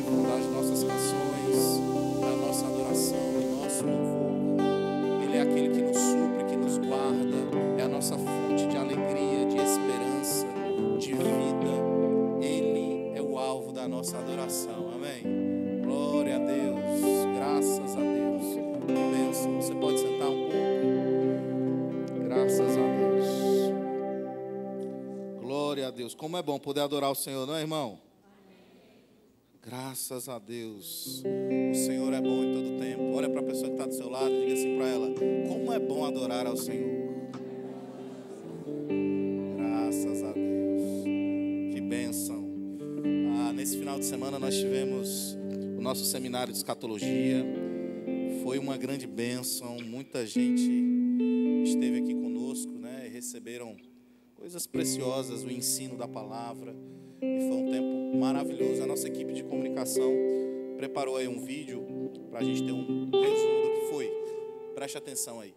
livro das nossas canções, da nossa adoração, do nosso louvor. Ele é aquele que nos supre, que nos guarda, é a nossa fonte de alegria, de esperança, de vida. Ele é o alvo da nossa adoração, amém? Glória a Deus, graças a Deus. Que bênção. Você pode sentar um pouco? Graças a Deus. Glória a Deus. Como é bom poder adorar o Senhor, não é, irmão? Graças a Deus. O Senhor é bom em todo tempo. Olha para a pessoa que está do seu lado e diga assim para ela: como é bom adorar ao Senhor. Graças a Deus. Que bênção. Nesse final de semana nós tivemos o nosso seminário de escatologia. Foi uma grande bênção. Muita gente esteve aqui conosco, né? E receberam coisas preciosas, o ensino da palavra. E foi um tempo maravilhoso. A nossa equipe de comunicação preparou aí um vídeo para a gente ter um resumo do que foi. Preste atenção aí.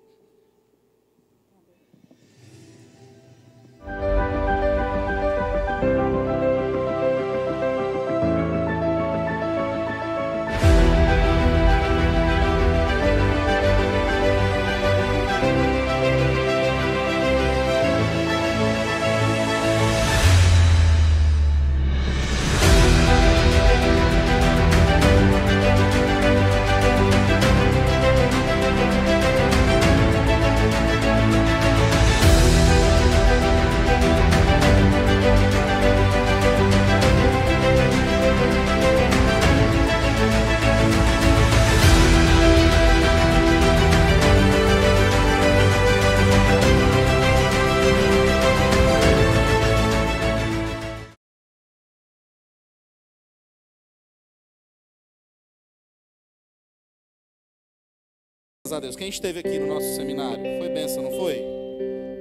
Graças a Deus. Quem esteve aqui no nosso seminário? Foi bênção, não foi?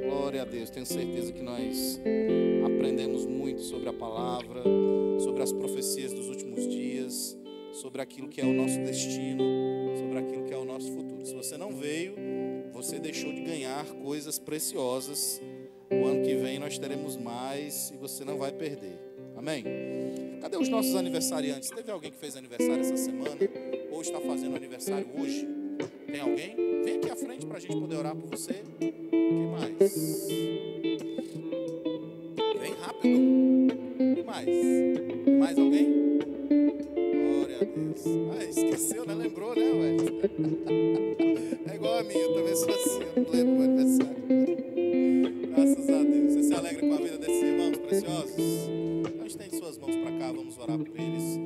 Glória a Deus. Tenho certeza que nós aprendemos muito sobre a palavra, sobre as profecias dos últimos dias, sobre aquilo que é o nosso destino, sobre aquilo que é o nosso futuro. Se você não veio, você deixou de ganhar coisas preciosas. O ano que vem nós teremos mais e você não vai perder. Amém? Cadê os nossos aniversariantes? Teve alguém que fez aniversário essa semana? Ou está fazendo aniversário hoje? Tem alguém? Vem aqui à frente para a gente poder orar por você. Quem mais? Vem rápido. Quem mais? Mais alguém? Glória a Deus. Esqueceu, né? Lembrou, né, ué? É igual a minha, eu também sou assim. Eu não lembro o aniversário. Graças a Deus. Você se alegra com a vida desses irmãos preciosos? Então estende suas mãos para cá, vamos orar por eles.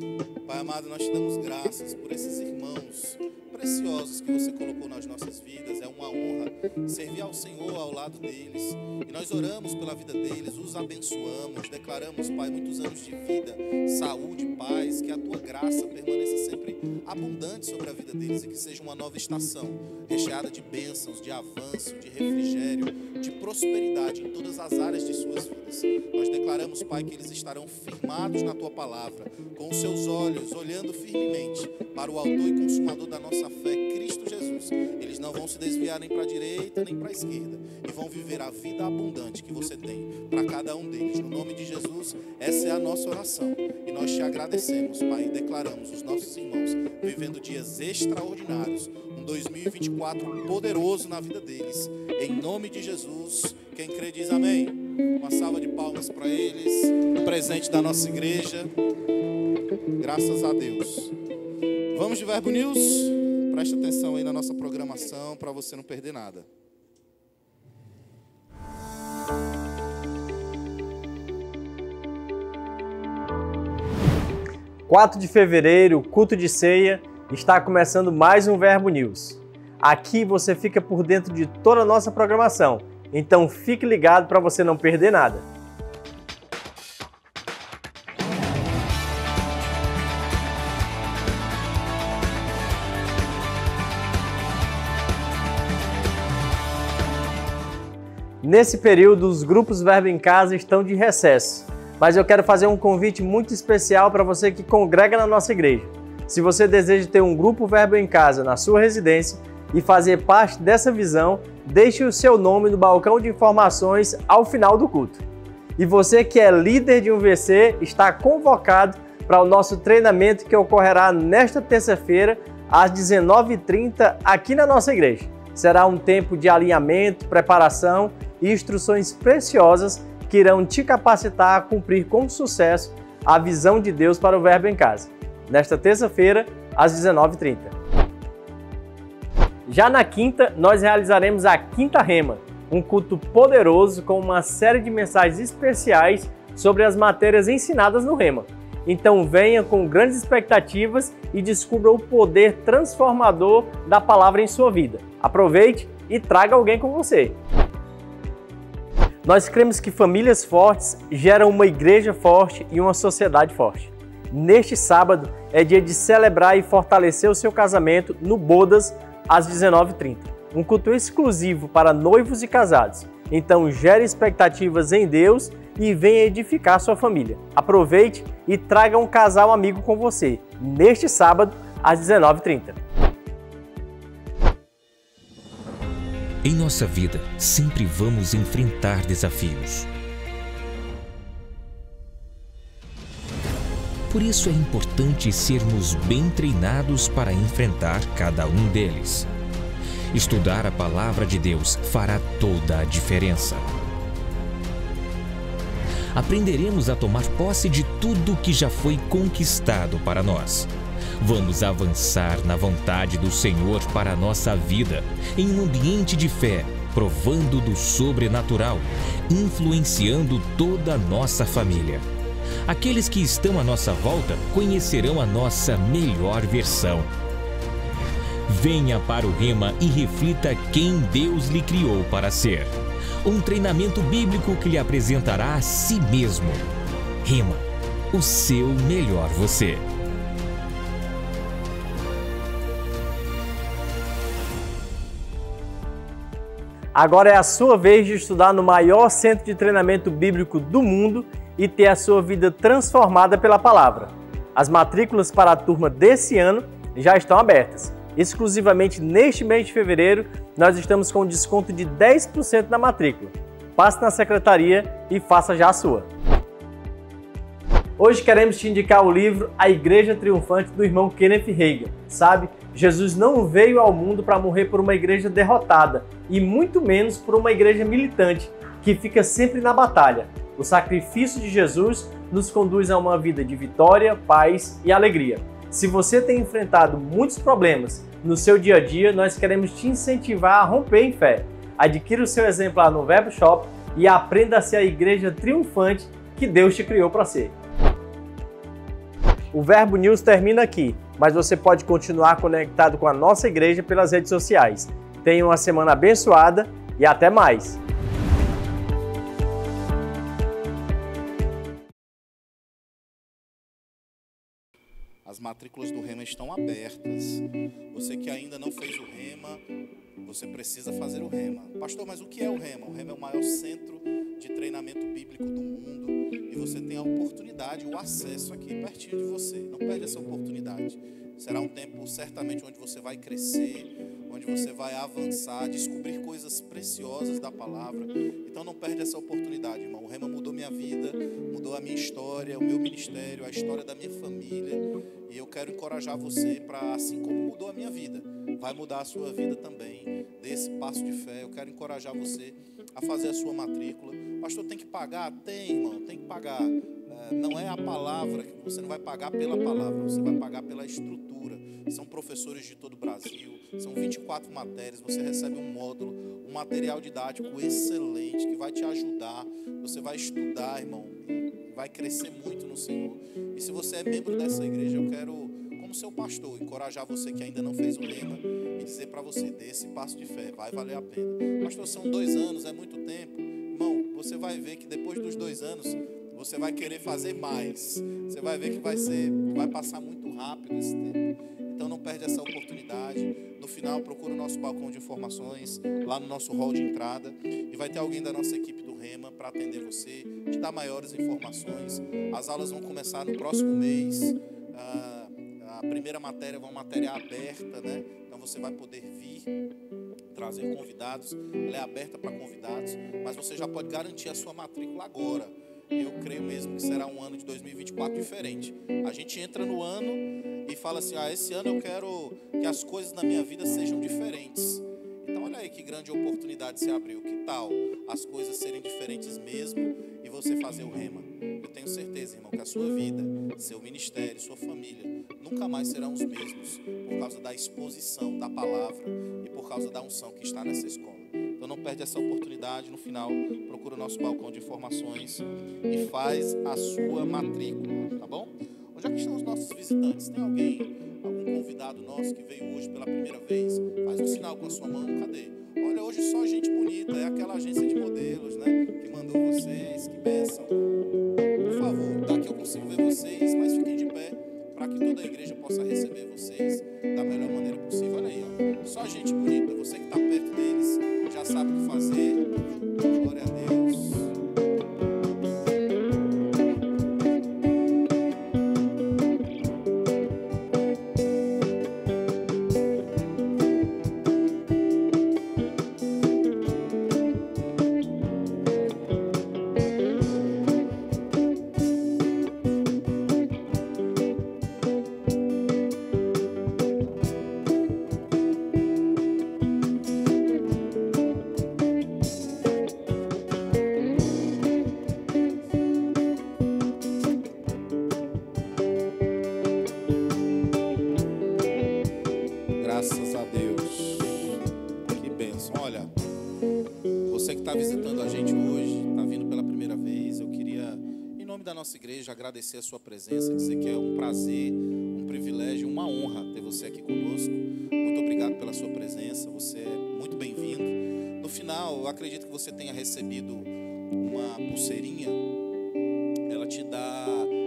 Pai amado, nós te damos graças por esses irmãos preciosos que você colocou nas nossas vidas. É uma honra servir ao Senhor ao lado deles. E nós oramos pela vida deles, os abençoamos, declaramos, Pai, muitos anos de vida, saúde, paz, que a tua graça permaneça sempre abundante sobre a vida deles e que seja uma nova estação, recheada de bênçãos, de avanço, de refrigério, de prosperidade em todas as áreas de suas vidas. Nós declaramos, Pai, que eles estarão firmados na tua palavra, com os seus olhos olhando firmemente para o autor e consumador da nossa fé, Cristo Jesus. Eles não vão se desviar nem para a direita nem para a esquerda e vão viver a vida abundante que você tem para cada um deles. No nome de Jesus, essa é a nossa oração e nós te agradecemos, Pai, e declaramos os nossos irmãos vivendo dias extraordinários, um 2024 poderoso na vida deles, em nome de Jesus. Quem crê diz amém. Uma salva de palmas para eles, presente da nossa igreja. Graças a Deus. Vamos de Verbo News? Preste atenção aí na nossa programação para você não perder nada. 4 de fevereiro, culto de ceia, está começando mais um Verbo News. Aqui você fica por dentro de toda a nossa programação, então fique ligado para você não perder nada. Nesse período, os grupos Verbo em Casa estão de recesso, mas eu quero fazer um convite muito especial para você que congrega na nossa igreja. Se você deseja ter um grupo Verbo em Casa na sua residência e fazer parte dessa visão, deixe o seu nome no balcão de informações ao final do culto. E você que é líder de um VC está convocado para o nosso treinamento que ocorrerá nesta terça-feira, às 19h30, aqui na nossa igreja. Será um tempo de alinhamento, preparação e instruções preciosas que irão te capacitar a cumprir com sucesso a visão de Deus para o Verbo em Casa. Nesta terça-feira, às 19h30. Já na quinta, nós realizaremos a Quinta Rema, um culto poderoso com uma série de mensagens especiais sobre as matérias ensinadas no Rema. Então venha com grandes expectativas e descubra o poder transformador da palavra em sua vida. Aproveite e traga alguém com você. Nós cremos que famílias fortes geram uma igreja forte e uma sociedade forte. Neste sábado é dia de celebrar e fortalecer o seu casamento no Bodas, às 19h30. Um culto exclusivo para noivos e casados. Então gere expectativas em Deus e venha edificar sua família. Aproveite e traga um casal amigo com você, neste sábado, às 19h30. Em nossa vida, sempre vamos enfrentar desafios. Por isso é importante sermos bem treinados para enfrentar cada um deles. Estudar a palavra de Deus fará toda a diferença. Aprenderemos a tomar posse de tudo que já foi conquistado para nós. Vamos avançar na vontade do Senhor para a nossa vida, em um ambiente de fé, provando do sobrenatural, influenciando toda a nossa família. Aqueles que estão à nossa volta conhecerão a nossa melhor versão. Venha para o Rema e reflita quem Deus lhe criou para ser. Um treinamento bíblico que lhe apresentará a si mesmo. Rema, o seu melhor você. Agora é a sua vez de estudar no maior centro de treinamento bíblico do mundo e ter a sua vida transformada pela palavra. As matrículas para a turma desse ano já estão abertas. Exclusivamente neste mês de fevereiro, nós estamos com um desconto de 10% na matrícula. Passe na secretaria e faça já a sua. Hoje queremos te indicar o livro A Igreja Triunfante, do irmão Kenneth Hagin. Sabe, Jesus não veio ao mundo para morrer por uma igreja derrotada e muito menos por uma igreja militante, que fica sempre na batalha. O sacrifício de Jesus nos conduz a uma vida de vitória, paz e alegria. Se você tem enfrentado muitos problemas no seu dia a dia, nós queremos te incentivar a romper em fé. Adquira o seu exemplar no Verbo Shop e aprenda a ser a igreja triunfante que Deus te criou para ser. O Verbo News termina aqui, mas você pode continuar conectado com a nossa igreja pelas redes sociais. Tenha uma semana abençoada e até mais! As matrículas do Rema estão abertas. Você que ainda não fez o Rema, você precisa fazer o Rema. Pastor, mas o que é o Rema? O Rema é o maior centro de treinamento bíblico do mundo e você tem a oportunidade, o acesso aqui pertinho de você. Não perde essa oportunidade. Será um tempo certamente onde você vai crescer, onde você vai avançar, descobrir coisas preciosas da palavra. Então não perde essa oportunidade, irmão. O Rema mudou minha vida, mudou a minha história, o meu ministério, a história da minha família. E eu quero encorajar você para, assim como mudou a minha vida, vai mudar a sua vida também. Dê esse passo de fé. Eu quero encorajar você a fazer a sua matrícula. Pastor, tem que pagar? Tem, irmão, tem que pagar. Não é a palavra, você não vai pagar pela palavra, você vai pagar pela estrutura. São professores de todo o Brasil, são 24 matérias, você recebe um módulo, um material didático excelente que vai te ajudar. Você vai estudar, irmão, vai crescer muito no Senhor. E se você é membro dessa igreja, eu quero, como seu pastor, encorajar você que ainda não fez o Rema e dizer para você, dê esse passo de fé, vai valer a pena. Pastor, são 2 anos, é muito tempo. Irmão, você vai ver que depois dos 2 anos, você vai querer fazer mais. Você vai ver que vai passar muito rápido esse tempo. Então não perde essa oportunidade. No final, procura o nosso balcão de informações, lá no nosso hall de entrada. E vai ter alguém da nossa equipe do Rema para atender você, te dar maiores informações. As aulas vão começar no próximo mês. A primeira matéria é uma matéria aberta, né? Então você vai poder vir, trazer convidados. Ela é aberta para convidados, mas você já pode garantir a sua matrícula agora. eu creio mesmo que será um ano de 2024 diferente. A gente entra no ano e fala assim, esse ano eu quero que as coisas na minha vida sejam diferentes. Então olha aí que grande oportunidade se abriu. Que tal as coisas serem diferentes mesmo e você fazer o rema? Eu tenho certeza, irmão, que a sua vida, seu ministério, sua família nunca mais serão os mesmos por causa da exposição da palavra e por causa da unção que está nessa escola. Então não perde essa oportunidade. No final, procura o nosso balcão de informações e faz a sua matrícula, tá bom? Onde é que estão os nossos visitantes? Tem algum convidado nosso que veio hoje pela primeira vez? Faz um sinal com a sua mão, cadê? Olha, hoje só gente bonita, é aquela agência de modelos, né? Que mandou vocês, que bênção. Por favor, daqui eu consigo ver vocês, mas fiquem de pé para que toda a igreja possa receber vocês da melhor maneira possível. Olha aí, ó. Só gente bonita, você que está perto deles já sabe o que fazer. Glória a Deus. Graças a Deus. Que bênção. Olha, você que está visitando a gente hoje, está vindo pela primeira vez, eu queria, em nome da nossa igreja, agradecer a sua presença, dizer que é um prazer, um privilégio, uma honra ter você aqui conosco. Muito obrigado pela sua presença, você é muito bem-vindo. No final, eu acredito que você tenha recebido uma pulseirinha, ela te dá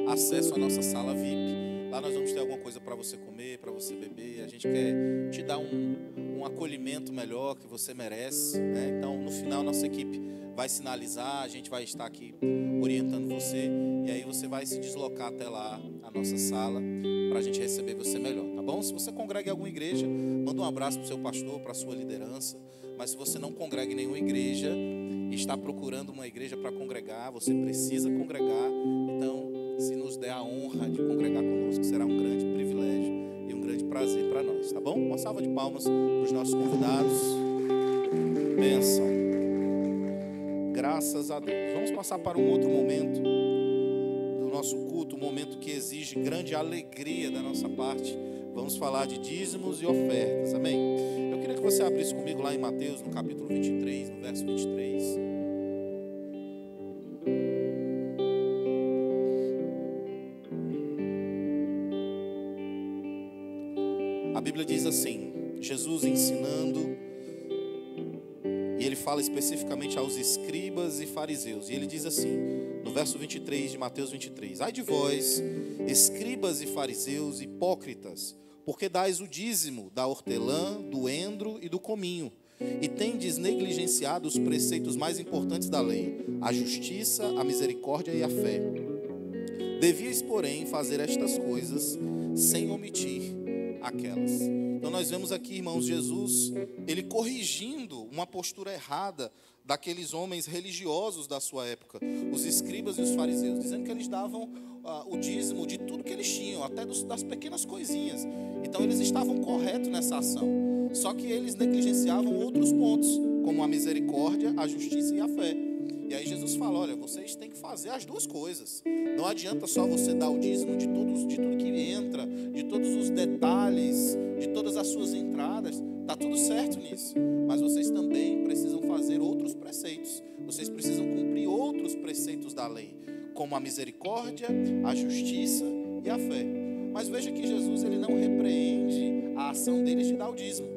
acesso à nossa sala VIP. Lá nós vamos ter alguma coisa para você comer, para você beber. A gente quer te dar um acolhimento melhor que você merece, né? Então, no final, nossa equipe vai sinalizar, a gente vai estar aqui orientando você. E aí você vai se deslocar até lá, a nossa sala, para a gente receber você melhor, tá bom? Se você congrega em alguma igreja, manda um abraço para o seu pastor, para a sua liderança. Mas se você não congrega em nenhuma igreja e está procurando uma igreja para congregar, você precisa congregar. Então, se nos der a honra de congregar conosco, será um grande privilégio e um grande prazer para nós, tá bom? Uma salva de palmas para os nossos convidados. Bênção. Graças a Deus. Vamos passar para um outro momento do nosso culto, um momento que exige grande alegria da nossa parte. Vamos falar de dízimos e ofertas, amém? Eu queria que você abrisse comigo lá em Mateus, no capítulo 23, no verso 23. A Bíblia diz assim, Jesus ensinando, e ele fala especificamente aos escribas e fariseus, e ele diz assim, no verso 23 de Mateus 23, ai de vós, escribas e fariseus hipócritas, porque dais o dízimo da hortelã, do endro e do cominho, e tendes negligenciado os preceitos mais importantes da lei, a justiça, a misericórdia e a fé. Devíeis, porém, fazer estas coisas sem omitir aquelas. Então nós vemos aqui, irmãos, Jesus, ele corrigindo uma postura errada daqueles homens religiosos da sua época, os escribas e os fariseus, dizendo que eles davam o dízimo de tudo que eles tinham, até das pequenas coisinhas. Então eles estavam corretos nessa ação, só que eles negligenciavam outros pontos, como a misericórdia, a justiça e a fé. E aí Jesus fala, olha, vocês têm que fazer as duas coisas. Não adianta só você dar o dízimo de tudo que entra, de todos os detalhes, de todas as suas entradas. Está tudo certo nisso. Mas vocês também precisam fazer outros preceitos. Vocês precisam cumprir outros preceitos da lei, como a misericórdia, a justiça e a fé. Mas veja que Jesus, ele não repreende a ação deles de dar o dízimo.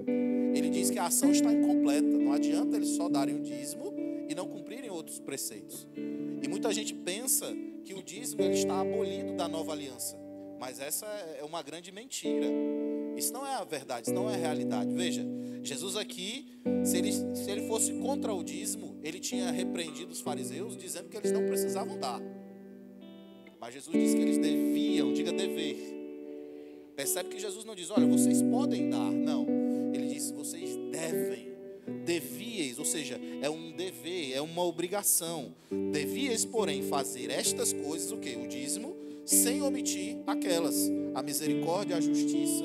Ele diz que a ação está incompleta. Não adianta eles só darem o dízimo e não cumprirem outros preceitos. E muita gente pensa que o dízimo ele está abolido da nova aliança. Mas essa é uma grande mentira. Isso não é a verdade, isso não é a realidade. Veja, Jesus aqui, se ele fosse contra o dízimo, ele tinha repreendido os fariseus, dizendo que eles não precisavam dar. Mas Jesus disse que eles deviam, diga dever. Percebe que Jesus não diz, olha, vocês podem dar. Não, ele disse, vocês devem. Devíeis, ou seja, é um dever, é uma obrigação. Devias, porém, fazer estas coisas, o quê? O dízimo, sem omitir aquelas, a misericórdia, a justiça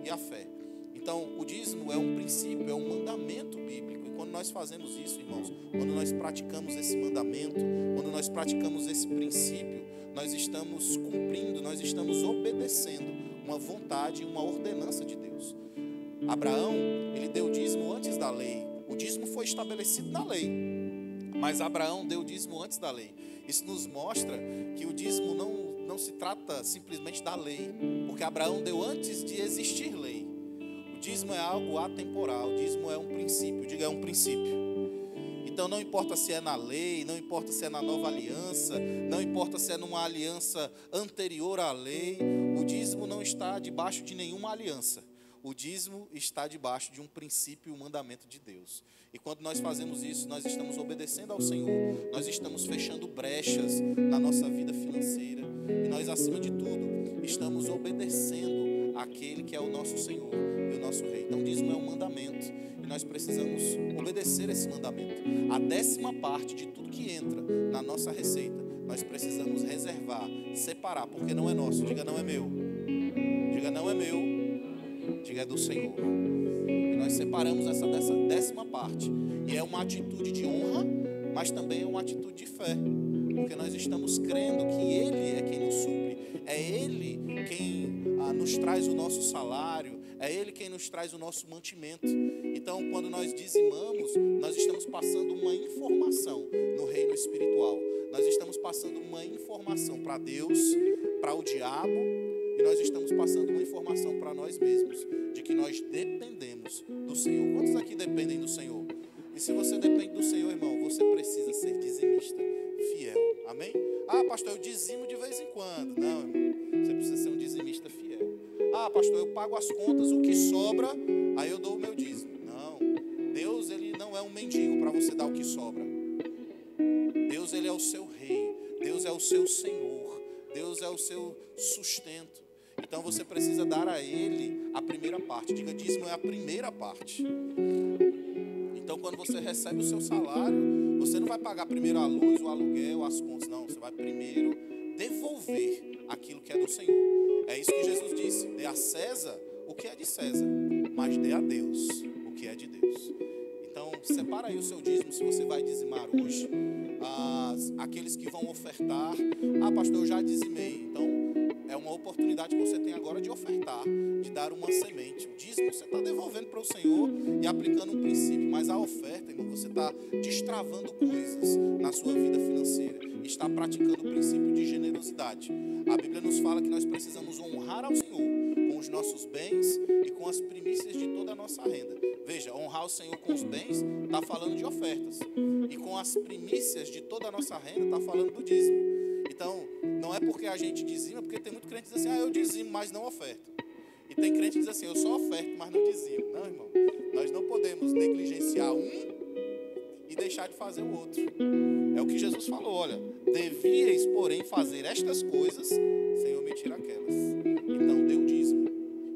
e a fé. Então, o dízimo é um princípio, é um mandamento bíblico. E quando nós fazemos isso, irmãos, quando nós praticamos esse mandamento, quando nós praticamos esse princípio, nós estamos cumprindo, nós estamos obedecendo uma vontade e uma ordenança de Deus. Abraão, ele deu o dízimo antes da lei. O dízimo foi estabelecido na lei, mas Abraão deu o dízimo antes da lei. Isso nos mostra que o dízimo não se trata simplesmente da lei, porque Abraão deu antes de existir lei. O dízimo é algo atemporal, o dízimo é um princípio, diga, é um princípio. Então não importa se é na lei, não importa se é na nova aliança, não importa se é numa aliança anterior à lei, o dízimo não está debaixo de nenhuma aliança. O dízimo está debaixo de um princípio e um mandamento de Deus. E quando nós fazemos isso, nós estamos obedecendo ao Senhor, nós estamos fechando brechas na nossa vida financeira, e nós, acima de tudo, estamos obedecendo àquele que é o nosso Senhor e o nosso Rei. Então o dízimo é um mandamento, e nós precisamos obedecer esse mandamento. A 10ª parte de tudo que entra na nossa receita, nós precisamos reservar, separar, porque não é nosso. Diga, não é meu. Diga, não é meu. Diga, é do Senhor. E nós separamos essa 10ª parte. E é uma atitude de honra, mas também é uma atitude de fé. Porque nós estamos crendo que Ele é quem nos supre. É Ele quem nos traz o nosso salário. É Ele quem nos traz o nosso mantimento. Então, quando nós dizimamos, nós estamos passando uma informação no reino espiritual. Nós estamos passando uma informação para Deus, para o diabo, e nós estamos passando uma informação para nós mesmos, de que nós dependemos do Senhor. Quantos aqui dependem do Senhor? E se você depende do Senhor, irmão, você precisa ser dizimista fiel. Amém? Ah, pastor, eu dizimo de vez em quando. Não, irmão, você precisa ser um dizimista fiel. Ah, pastor, eu pago as contas, o que sobra, aí eu dou o meu dízimo. Não, Deus, Ele não é um mendigo para você dar o que sobra. Deus, Ele é o seu rei. Deus é o seu Senhor. Deus é o seu sustento. Então você precisa dar a Ele a primeira parte. Diga, dízimo é a primeira parte. Então quando você recebe o seu salário, você não vai pagar primeiro a luz, o aluguel, as contas. Não, você vai primeiro devolver aquilo que é do Senhor. É isso que Jesus disse. Dê a César o que é de César, mas dê a Deus o que é de Deus. Então separa aí o seu dízimo, se você vai dizimar hoje. Aqueles que vão ofertar. Ah, pastor, eu já dizimei. Então é uma oportunidade que você tem agora de ofertar, de dar uma semente. O dízimo você está devolvendo para o Senhor e aplicando um princípio, mas a oferta, irmão, você está destravando coisas na sua vida financeira, está praticando o princípio de generosidade. A Bíblia nos fala que nós precisamos honrar ao Senhor com os nossos bens e com as primícias de toda a nossa renda. Veja, honrar o Senhor com os bens está falando de ofertas, e com as primícias de toda a nossa renda está falando do dízimo. Então, não é porque a gente dizima, porque tem muito crente que diz assim, eu dizimo, mas não oferto. E tem crente que diz assim, eu só oferto, mas não dizimo. Não, irmão, nós não podemos negligenciar um e deixar de fazer o outro. É o que Jesus falou, olha, devíeis, porém, fazer estas coisas sem omitir aquelas. Então, dê o dízimo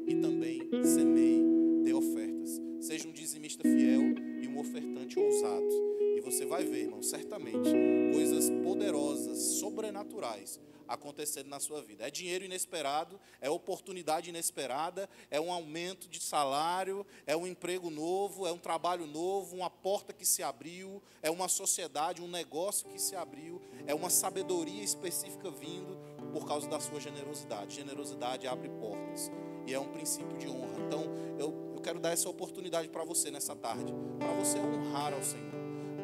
e também semeie, dê ofertas. Seja um dizimista fiel e um ofertante ousado. E você vai ver, irmão, certamente, coisas poderosas, sobrenaturais acontecendo na sua vida. É dinheiro inesperado, é oportunidade inesperada, é um aumento de salário, é um emprego novo, é um trabalho novo, uma porta que se abriu, é uma sociedade, um negócio que se abriu, é uma sabedoria específica vindo por causa da sua generosidade. Generosidade abre portas e é um princípio de honra. Então, eu quero dar essa oportunidade para você nessa tarde, para você honrar ao Senhor.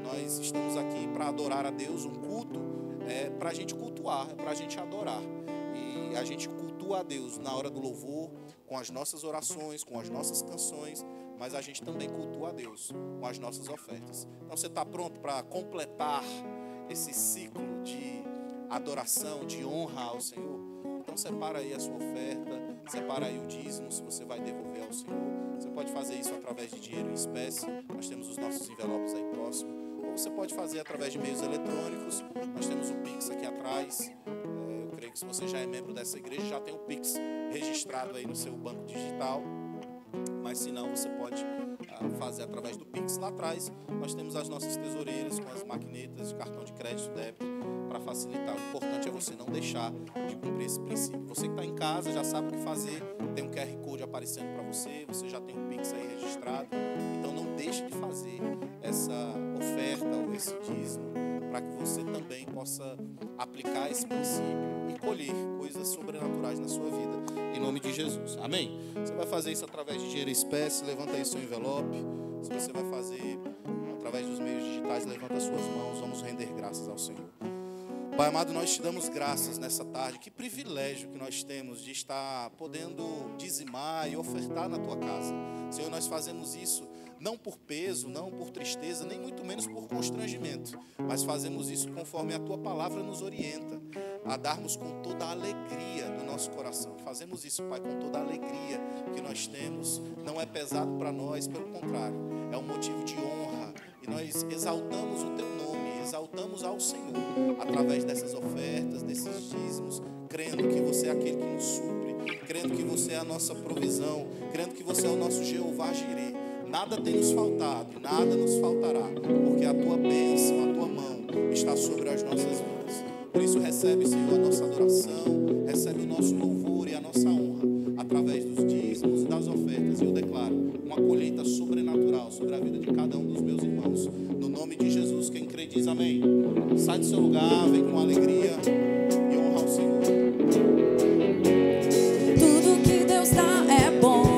Nós estamos aqui para adorar a Deus, um culto é para a gente cultuar, é para a gente adorar. E a gente cultua a Deus na hora do louvor, com as nossas orações, com as nossas canções, mas a gente também cultua a Deus com as nossas ofertas. Então você está pronto para completar esse ciclo de adoração, de honra ao Senhor? Então separa aí a sua oferta, separa aí o dízimo, se você vai devolver ao Senhor. Você pode fazer isso através de dinheiro em espécie, nós temos os nossos envelopes aí próximo. Ou você pode fazer através de meios eletrônicos, nós temos o Pix aqui atrás. Eu creio que se você já é membro dessa igreja, já tem o Pix registrado aí no seu banco digital. Mas se não, você pode fazer através do Pix. Lá atrás nós temos as nossas tesoureiras com as maquinetas de cartão de crédito, débito, para facilitar. O importante é você não deixar de cumprir esse princípio. Você que está em casa já sabe o que fazer, tem um QR Code aparecendo para você, você já tem o Pix aí registrado. Então não deixe de fazer essa oferta ou esse dízimo, para que você também possa aplicar esse princípio e colher coisas sobrenaturais na sua vida, em nome de Jesus, amém? Você vai fazer isso através de dinheiro em espécie, levanta aí seu envelope. Se você vai fazer através dos meios digitais, levanta as suas mãos, vamos render graças ao Senhor. Pai amado, nós te damos graças nessa tarde, que privilégio que nós temos de estar podendo dizimar e ofertar na tua casa. Senhor, nós fazemos isso não por peso, não por tristeza, nem muito menos por constrangimento, mas fazemos isso conforme a tua palavra nos orienta, a darmos com toda a alegria do nosso coração. Fazemos isso, Pai, com toda a alegria que nós temos. Não é pesado para nós, pelo contrário, é um motivo de honra, e nós exaltamos o teu nome, exaltamos ao Senhor, através dessas ofertas, desses dízimos, crendo que você é aquele que nos supre, crendo que você é a nossa provisão, crendo que você é o nosso Jeová Jireh. Nada tem nos faltado, nada nos faltará, porque a tua bênção, a tua mão está sobre as nossas vidas. Por isso recebe, Senhor, a nossa adoração, recebe o nosso louvor e a nossa honra, através dos dízimos e das ofertas. E eu declaro uma colheita sobrenatural sobre a vida de cada um dos meus irmãos. No nome de Jesus, quem crê diz amém. Sai do seu lugar, vem com alegria e honra ao Senhor. Tudo que Deus dá é bom.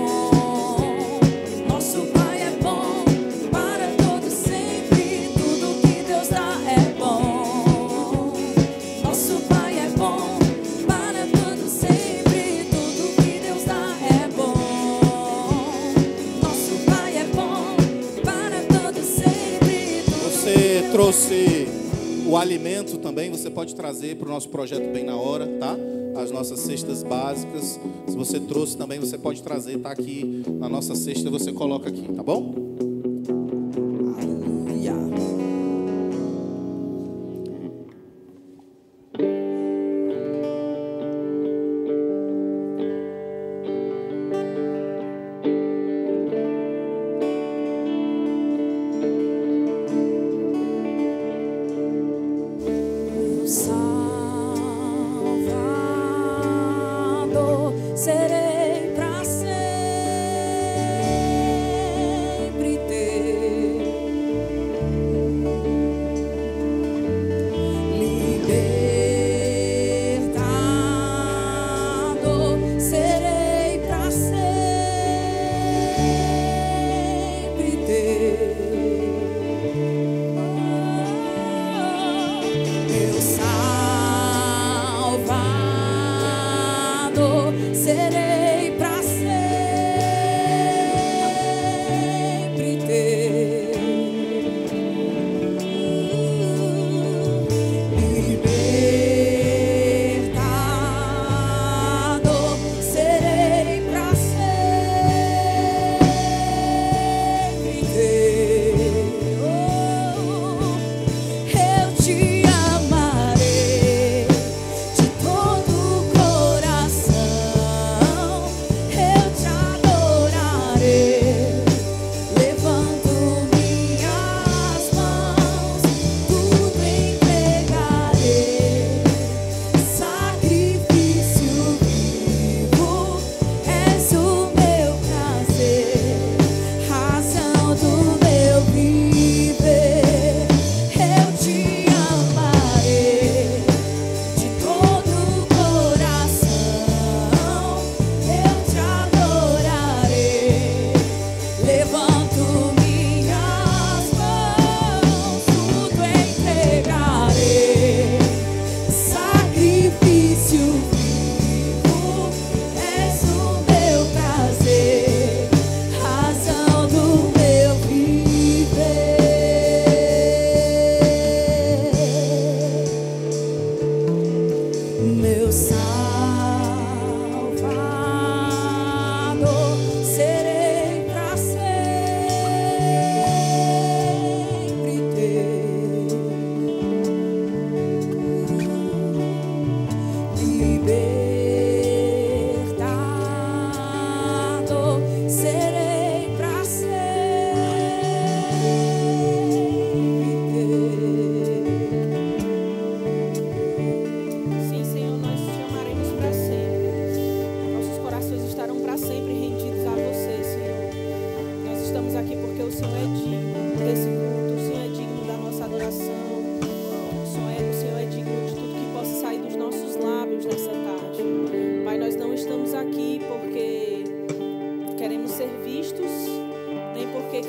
Trouxe o alimento também, você pode trazer para o nosso projeto Bem na Hora, tá? As nossas cestas básicas. Se você trouxe também, você pode trazer, tá aqui na nossa cesta, você coloca aqui, tá bom? Aleluia. Serei para sempre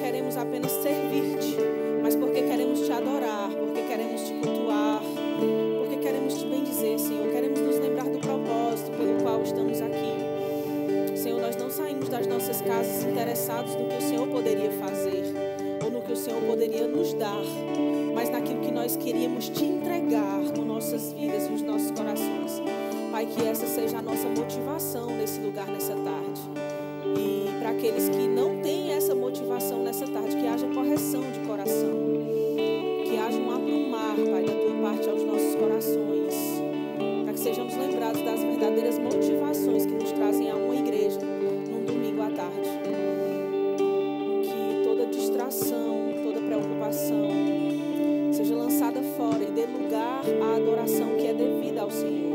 queremos apenas servir-te, mas porque queremos te adorar, porque queremos te cultuar, porque queremos te bendizer, Senhor. Queremos nos lembrar do propósito pelo qual estamos aqui. Senhor, nós não saímos das nossas casas interessados no que o Senhor poderia fazer ou no que o Senhor poderia nos dar, mas naquilo que nós queríamos te entregar com nossas vidas e os nossos corações. Pai, que essa seja a nossa motivação nesse lugar, nessa tarde. E para aqueles que não têm essa motivação nessa tarde, que haja correção de coração, que haja um aprumar, Pai, da tua parte aos nossos corações, para que sejamos lembrados das verdadeiras motivações que nos trazem a uma igreja num domingo à tarde. Que toda distração, toda preocupação seja lançada fora e dê lugar à adoração que é devida ao Senhor.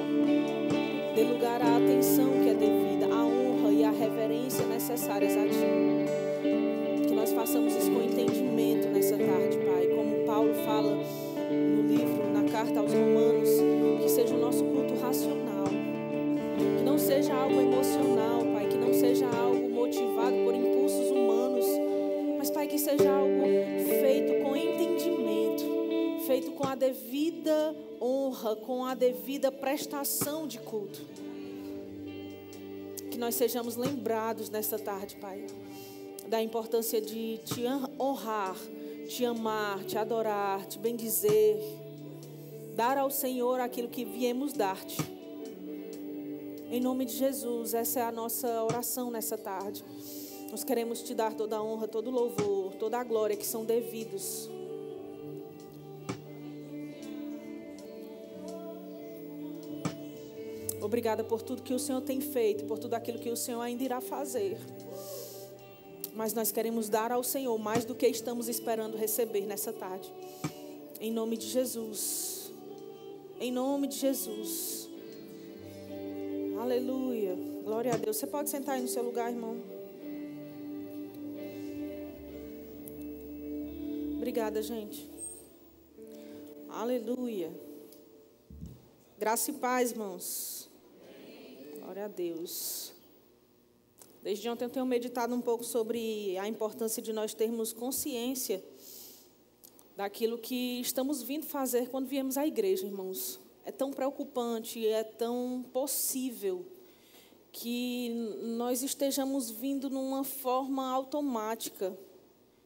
Dê lugar à atenção que é devida, à honra e à reverência necessárias a Ti. Que nós façamos isso com entendimento nessa tarde, Pai. Como Paulo fala no livro, na carta aos Romanos, que seja o nosso culto racional. Que não seja algo emocional, Pai. Que não seja algo motivado por impulsos humanos. Mas, Pai, que seja algo feito com entendimento, feito com a devida honra, com a devida prestação de culto. Que nós sejamos lembrados nesta tarde, Pai, da importância de te honrar, te amar, te adorar, te bendizer, dar ao Senhor aquilo que viemos dar-te. Em nome de Jesus, essa é a nossa oração nessa tarde. Nós queremos te dar toda a honra, todo o louvor, toda a glória que são devidos. Obrigada por tudo que o Senhor tem feito, por tudo aquilo que o Senhor ainda irá fazer. Mas nós queremos dar ao Senhor mais do que estamos esperando receber nessa tarde. Em nome de Jesus. Em nome de Jesus. Aleluia. Glória a Deus. Você pode sentar aí no seu lugar, irmão. Obrigada, gente. Aleluia. Graça e paz, irmãos. Glória a Deus. Desde ontem eu tenho meditado um pouco sobre a importância de nós termos consciência daquilo que estamos vindo fazer quando viemos à igreja, irmãos. É tão preocupante, é tão possível que nós estejamos vindo numa forma automática. Eu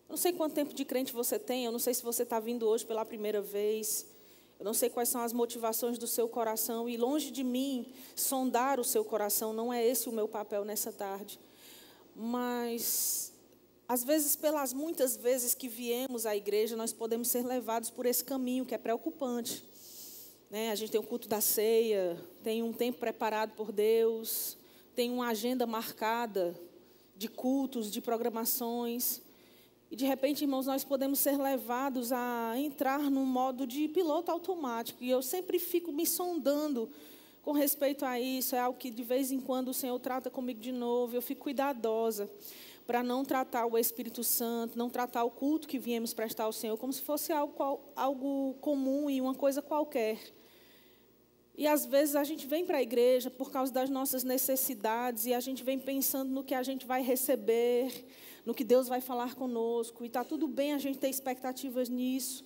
não sei quanto tempo de crente você tem, eu não sei se você está vindo hoje pela primeira vez. Eu não sei quais são as motivações do seu coração e longe de mim sondar o seu coração, não é esse o meu papel nessa tarde. Mas, às vezes, pelas muitas vezes que viemos à igreja, nós podemos ser levados por esse caminho que é preocupante. Né? A gente tem o culto da ceia, tem um tempo preparado por Deus, tem uma agenda marcada de cultos, de programações. E, de repente, irmãos, nós podemos ser levados a entrar num modo de piloto automático. E eu sempre fico me sondando com respeito a isso. É algo que, de vez em quando, o Senhor trata comigo de novo. Eu fico cuidadosa para não tratar o Espírito Santo, não tratar o culto que viemos prestar ao Senhor como se fosse algo comum e uma coisa qualquer. E, às vezes, a gente vem para a igreja por causa das nossas necessidades e a gente vem pensando no que a gente vai receber, no que Deus vai falar conosco, e está tudo bem a gente ter expectativas nisso,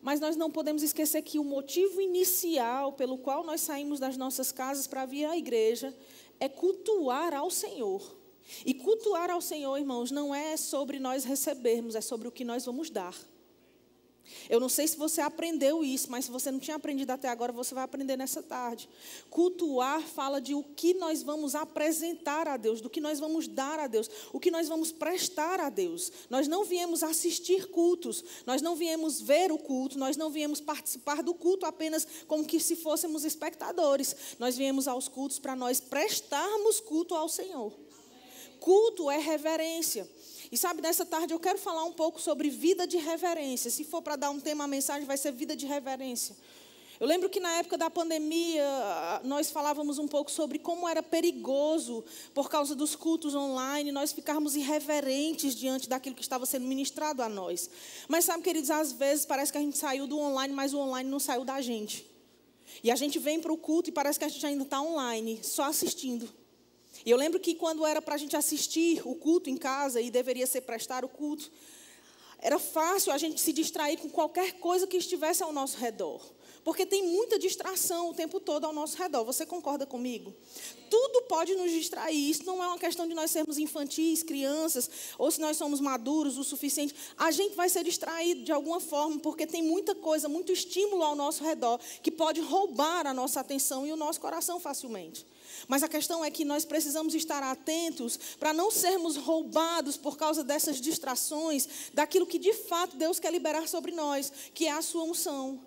mas nós não podemos esquecer que o motivo inicial pelo qual nós saímos das nossas casas para vir à igreja é cultuar ao Senhor. E cultuar ao Senhor, irmãos, não é sobre nós recebermos, é sobre o que nós vamos dar. Eu não sei se você aprendeu isso, mas se você não tinha aprendido até agora, você vai aprender nessa tarde. Cultuar fala de o que nós vamos apresentar a Deus, do que nós vamos dar a Deus, o que nós vamos prestar a Deus. Nós não viemos assistir cultos, nós não viemos ver o culto, nós não viemos participar do culto apenas como que se fôssemos espectadores. Nós viemos aos cultos para nós prestarmos culto ao Senhor. Culto é reverência. E sabe, nessa tarde eu quero falar um pouco sobre vida de reverência. Se for para dar um tema, a mensagem vai ser vida de reverência. Eu lembro que na época da pandemia, nós falávamos um pouco sobre como era perigoso, por causa dos cultos online, nós ficarmos irreverentes diante daquilo que estava sendo ministrado a nós. Mas sabe, queridos, às vezes parece que a gente saiu do online, mas o online não saiu da gente. E a gente vem para o culto e parece que a gente ainda está online, só assistindo. E eu lembro que quando era para a gente assistir o culto em casa, e deveria ser prestar o culto, era fácil a gente se distrair com qualquer coisa que estivesse ao nosso redor. Porque tem muita distração o tempo todo ao nosso redor. Você concorda comigo? Tudo pode nos distrair. Isso não é uma questão de nós sermos infantis, crianças, ou se nós somos maduros o suficiente. A gente vai ser distraído de alguma forma, porque tem muita coisa, muito estímulo ao nosso redor, que pode roubar a nossa atenção e o nosso coração facilmente. Mas a questão é que nós precisamos estar atentos para não sermos roubados por causa dessas distrações, daquilo que de fato Deus quer liberar sobre nós, que é a sua unção.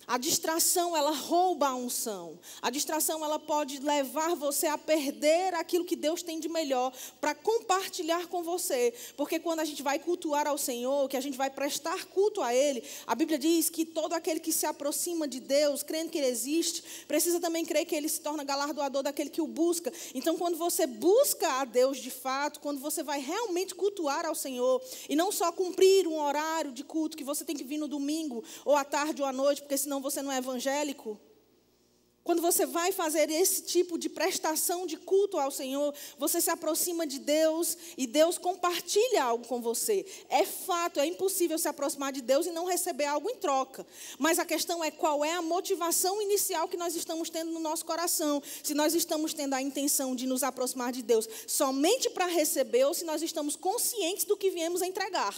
A distração, ela rouba a unção. A distração, ela pode levar você a perder aquilo que Deus tem de melhor para compartilhar com você. Porque quando a gente vai cultuar ao Senhor, que a gente vai prestar culto a Ele, a Bíblia diz que todo aquele que se aproxima de Deus, crendo que Ele existe, precisa também crer que Ele se torna galardoador daquele que o busca. Então, quando você busca a Deus de fato, quando você vai realmente cultuar ao Senhor, e não só cumprir um horário de culto que você tem que vir no domingo, ou à tarde ou à noite, porque senão você não é evangélico. Quando você vai fazer esse tipo de prestação de culto ao Senhor, você se aproxima de Deus e Deus compartilha algo com você. É fato, é impossível se aproximar de Deus e não receber algo em troca. Mas a questão é qual é a motivação inicial que nós estamos tendo no nosso coração. Se nós estamos tendo a intenção de nos aproximar de Deus somente para receber, ou se nós estamos conscientes do que viemos a entregar.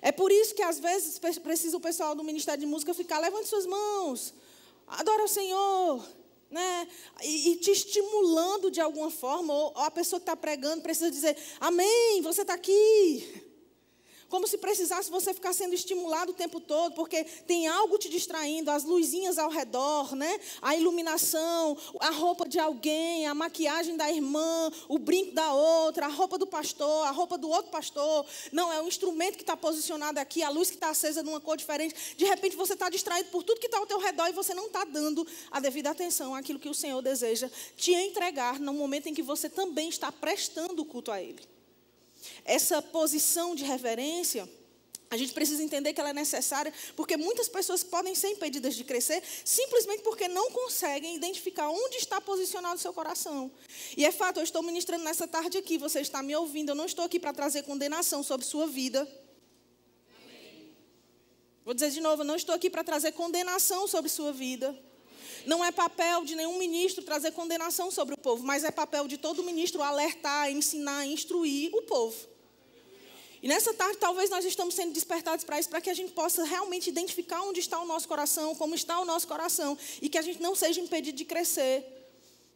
É por isso que às vezes precisa o pessoal do Ministério de Música ficar, levante suas mãos, adora o Senhor, né? E te estimulando de alguma forma, ou a pessoa que está pregando precisa dizer, amém, você está aqui. Como se precisasse você ficar sendo estimulado o tempo todo, porque tem algo te distraindo, as luzinhas ao redor, né? A iluminação, a roupa de alguém, a maquiagem da irmã, o brinco da outra, a roupa do pastor, a roupa do outro pastor. Não, é o instrumento que está posicionado aqui, a luz que está acesa numa cor diferente. De repente você está distraído por tudo que está ao teu redor e você não está dando a devida atenção àquilo que o Senhor deseja te entregar no momento em que você também está prestando o culto a Ele. Essa posição de reverência, a gente precisa entender que ela é necessária, porque muitas pessoas podem ser impedidas de crescer, simplesmente porque não conseguem identificar onde está posicionado o seu coração. E é fato, eu estou ministrando nessa tarde aqui, você está me ouvindo, eu não estou aqui para trazer condenação sobre sua vida. Vou dizer de novo, eu não estou aqui para trazer condenação sobre sua vida. Não é papel de nenhum ministro trazer condenação sobre o povo, mas é papel de todo ministro alertar, ensinar, instruir o povo. E nessa tarde, talvez nós estamos sendo despertados para isso, para que a gente possa realmente identificar onde está o nosso coração, como está o nosso coração, e que a gente não seja impedido de crescer.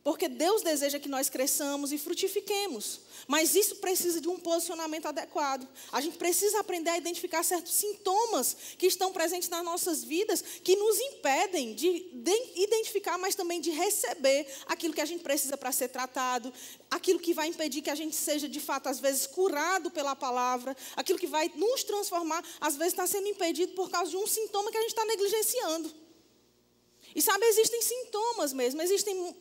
Porque Deus deseja que nós cresçamos e frutifiquemos. Mas isso precisa de um posicionamento adequado. A gente precisa aprender a identificar certos sintomas que estão presentes nas nossas vidas, que nos impedem de identificar, mas também de receber aquilo que a gente precisa para ser tratado, aquilo que vai impedir que a gente seja, de fato, às vezes, curado pela palavra, aquilo que vai nos transformar, às vezes está sendo impedido por causa de um sintoma que a gente está negligenciando. E sabe, existem sintomas mesmo, existem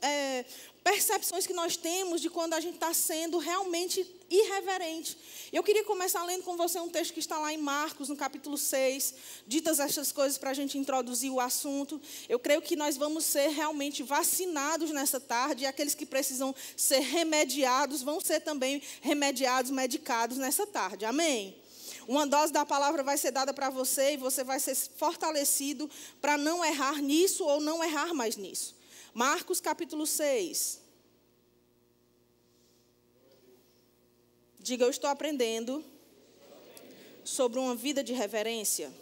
percepções que nós temos de quando a gente está sendo realmente irreverente. Eu queria começar lendo com você um texto que está lá em Marcos, no capítulo 6. Ditas estas coisas para a gente introduzir o assunto. Eu creio que nós vamos ser realmente vacinados nessa tarde, e aqueles que precisam ser remediados vão ser também remediados, medicados nessa tarde. Amém? Uma dose da palavra vai ser dada para você e você vai ser fortalecido para não errar nisso ou não errar mais nisso. Marcos capítulo 6. Diga, eu estou aprendendo sobre uma vida de reverência.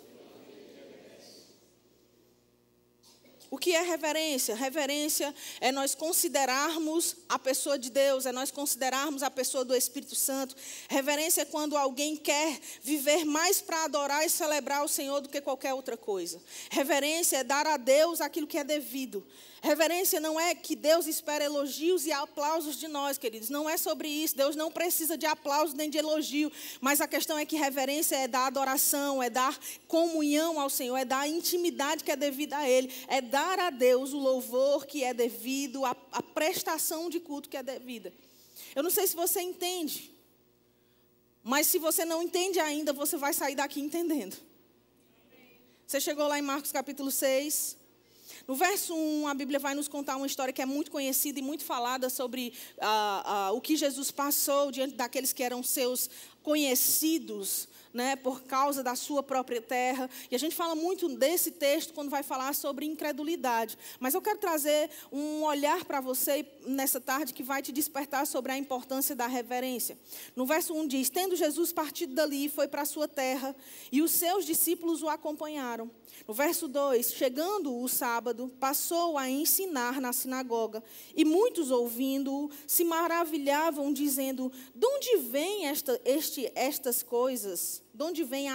O que é reverência? Reverência é nós considerarmos a pessoa de Deus, é nós considerarmos a pessoa do Espírito Santo. Reverência é quando alguém quer viver mais para adorar e celebrar o Senhor do que qualquer outra coisa. Reverência é dar a Deus aquilo que é devido. Reverência não é que Deus espera elogios e aplausos de nós, queridos. Não é sobre isso. Deus não precisa de aplauso nem de elogio. Mas a questão é que reverência é dar adoração, é dar comunhão ao Senhor, é dar a intimidade que é devida a Ele, é dar a Deus o louvor que é devido, a prestação de culto que é devida. Eu não sei se você entende, mas se você não entende ainda, você vai sair daqui entendendo. Você chegou lá em Marcos capítulo 6. No verso 1, a Bíblia vai nos contar uma história que é muito conhecida e muito falada sobre o que Jesus passou diante daqueles que eram seus conhecidos, né, por causa da sua própria terra. E a gente fala muito desse texto quando vai falar sobre incredulidade. Mas eu quero trazer um olhar para você nessa tarde que vai te despertar sobre a importância da reverência. No verso 1 diz: tendo Jesus partido dali, foi para a sua terra, e os seus discípulos o acompanharam. No verso 2, chegando o sábado, passou a ensinar na sinagoga, e muitos ouvindo-o se maravilhavam, dizendo: de onde vêm estas coisas? De onde vem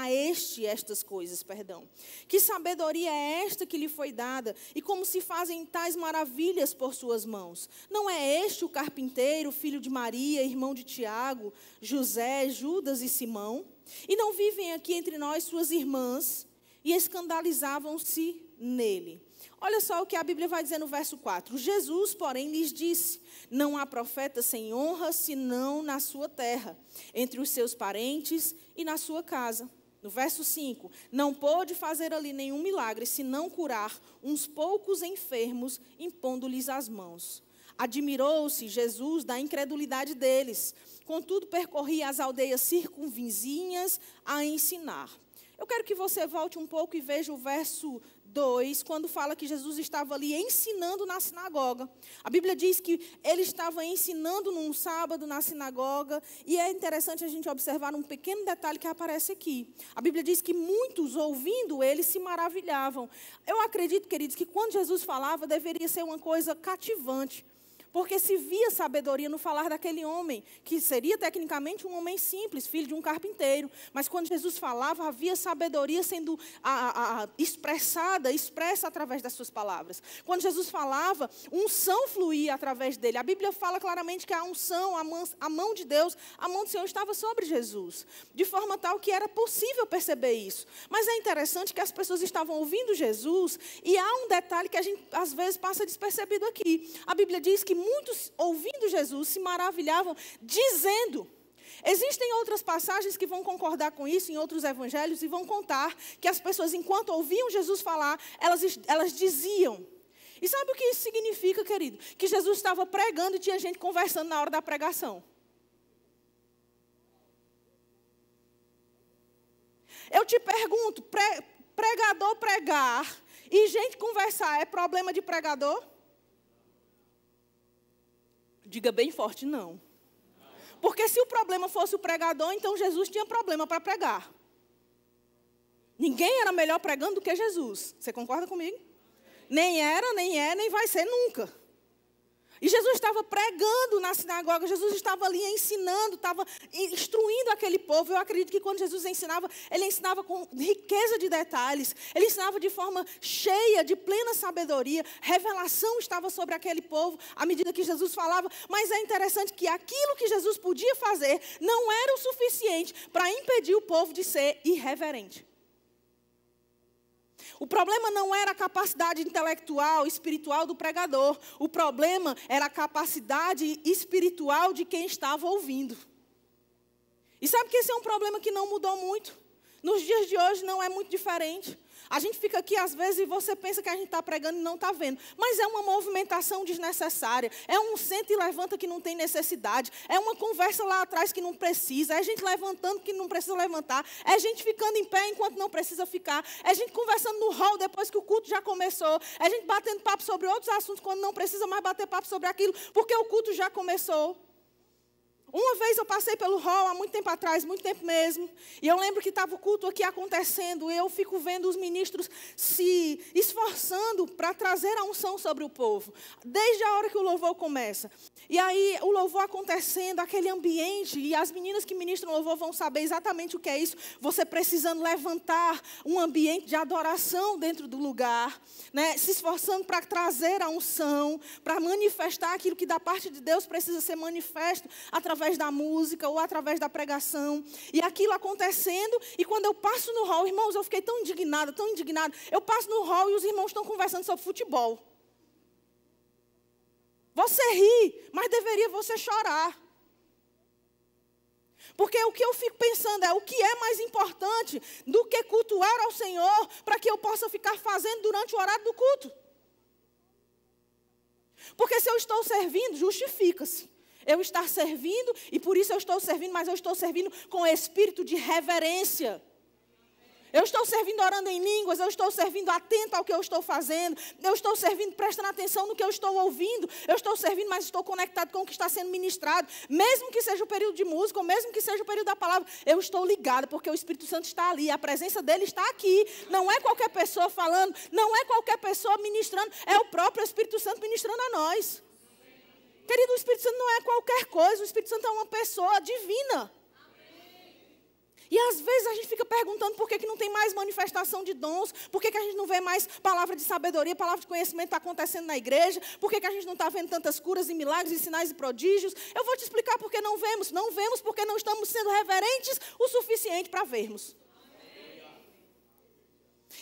estas coisas, perdão? Que sabedoria é esta que lhe foi dada? E como se fazem tais maravilhas por suas mãos? Não é este o carpinteiro, filho de Maria, irmão de Tiago, José, Judas e Simão? E não vivem aqui entre nós suas irmãs? E escandalizavam-se nele. Olha só o que a Bíblia vai dizer no verso 4. Jesus, porém, lhes disse: não há profeta sem honra, senão na sua terra, entre os seus parentes e na sua casa. No verso 5, não pôde fazer ali nenhum milagre, senão curar uns poucos enfermos, impondo-lhes as mãos. Admirou-se Jesus da incredulidade deles. Contudo, percorria as aldeias circunvizinhas a ensinar. Eu quero que você volte um pouco e veja o verso 2, quando fala que Jesus estava ali ensinando na sinagoga. A Bíblia diz que ele estava ensinando num sábado na sinagoga, e é interessante a gente observar um pequeno detalhe que aparece aqui. A Bíblia diz que muitos, ouvindo ele, se maravilhavam. Eu acredito, queridos, que quando Jesus falava, deveria ser uma coisa cativante. Porque se via sabedoria no falar daquele homem, que seria tecnicamente um homem simples, filho de um carpinteiro. Mas quando Jesus falava, havia sabedoria sendo expressa através das suas palavras. Quando Jesus falava, unção fluía através dele. A Bíblia fala claramente que a unção, a mão de Deus, a mão do Senhor estava sobre Jesus. De forma tal que era possível perceber isso. Mas é interessante que as pessoas estavam ouvindo Jesus, e há um detalhe que a gente às vezes passa despercebido aqui. A Bíblia diz que muitos, ouvindo Jesus, se maravilhavam, dizendo. Existem outras passagens que vão concordar com isso, em outros evangelhos, e vão contar que as pessoas, enquanto ouviam Jesus falar, elas diziam. E sabe o que isso significa, querido? Que Jesus estava pregando e tinha gente conversando na hora da pregação. Eu te pergunto, pregador pregar e gente conversar é problema de pregador? Diga bem forte, não. Porque se o problema fosse o pregador, então Jesus tinha problema para pregar. Ninguém era melhor pregando do que Jesus. Você concorda comigo? Nem era, nem é, nem vai ser nunca. E Jesus estava pregando na sinagoga, Jesus estava ali ensinando, estava instruindo aquele povo. Eu acredito que quando Jesus ensinava, ele ensinava com riqueza de detalhes, ele ensinava de forma cheia, de plena sabedoria. Revelação estava sobre aquele povo à medida que Jesus falava. Mas é interessante que aquilo que Jesus podia fazer não era o suficiente para impedir o povo de ser irreverente. O problema não era a capacidade intelectual, espiritual do pregador. O problema era a capacidade espiritual de quem estava ouvindo. E sabe que esse é um problema que não mudou muito? Nos dias de hoje não é muito diferente. A gente fica aqui às vezes e você pensa que a gente está pregando e não está vendo. Mas é uma movimentação desnecessária. É um senta e levanta que não tem necessidade. É uma conversa lá atrás que não precisa. É gente levantando que não precisa levantar. É gente ficando em pé enquanto não precisa ficar. É gente conversando no hall depois que o culto já começou. É gente batendo papo sobre outros assuntos quando não precisa mais bater papo sobre aquilo, porque o culto já começou. Uma vez eu passei pelo hall, há muito tempo atrás, muito tempo mesmo, e eu lembro que estava o culto aqui acontecendo, e eu fico vendo os ministros se esforçando para trazer a unção sobre o povo, desde a hora que o louvor começa. E aí o louvor acontecendo, aquele ambiente, e as meninas que ministram o louvor vão saber exatamente o que é isso, você precisando levantar um ambiente de adoração dentro do lugar, né? Se esforçando para trazer a unção, para manifestar aquilo que da parte de Deus precisa ser manifesto através da música ou através da pregação, e aquilo acontecendo, e quando eu passo no hall, irmãos, eu fiquei tão indignada, eu passo no hall e os irmãos estão conversando sobre futebol. Você ri, mas deveria você chorar. Porque o que eu fico pensando é o que é mais importante do que cultuar ao Senhor para que eu possa ficar fazendo durante o horário do culto. Porque se eu estou servindo, justifica-se. Eu estar servindo, e por isso eu estou servindo, mas eu estou servindo com espírito de reverência. Eu estou servindo orando em línguas, eu estou servindo atento ao que eu estou fazendo, eu estou servindo prestando atenção no que eu estou ouvindo, eu estou servindo, mas estou conectado com o que está sendo ministrado. Mesmo que seja o período de música, ou mesmo que seja o período da palavra, eu estou ligado, porque o Espírito Santo está ali, a presença dele está aqui. Não é qualquer pessoa falando, não é qualquer pessoa ministrando, é o próprio Espírito Santo ministrando a nós. Querido, o Espírito Santo não é qualquer coisa, o Espírito Santo é uma pessoa divina. E às vezes a gente fica perguntando por que não tem mais manifestação de dons, por que a gente não vê mais palavra de sabedoria, palavra de conhecimento acontecendo na igreja, por que a gente não está vendo tantas curas e milagres e sinais e prodígios. Eu vou te explicar por que não vemos. Não vemos porque não estamos sendo reverentes o suficiente para vermos.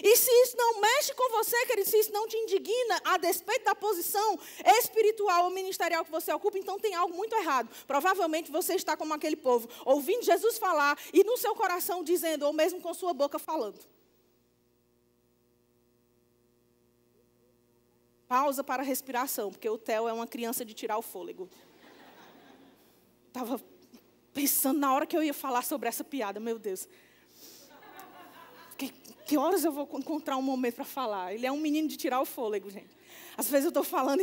E se isso não mexe com você, querido, se isso não te indigna, a despeito da posição espiritual ou ministerial que você ocupa, então tem algo muito errado. Provavelmente você está como aquele povo, ouvindo Jesus falar e no seu coração dizendo, ou mesmo com sua boca falando. Pausa para a respiração, porque o Theo é uma criança de tirar o fôlego. Estava pensando na hora que eu ia falar sobre essa piada, meu Deus. Que horas eu vou encontrar um momento para falar? Ele é um menino de tirar o fôlego, gente. Às vezes eu estou falando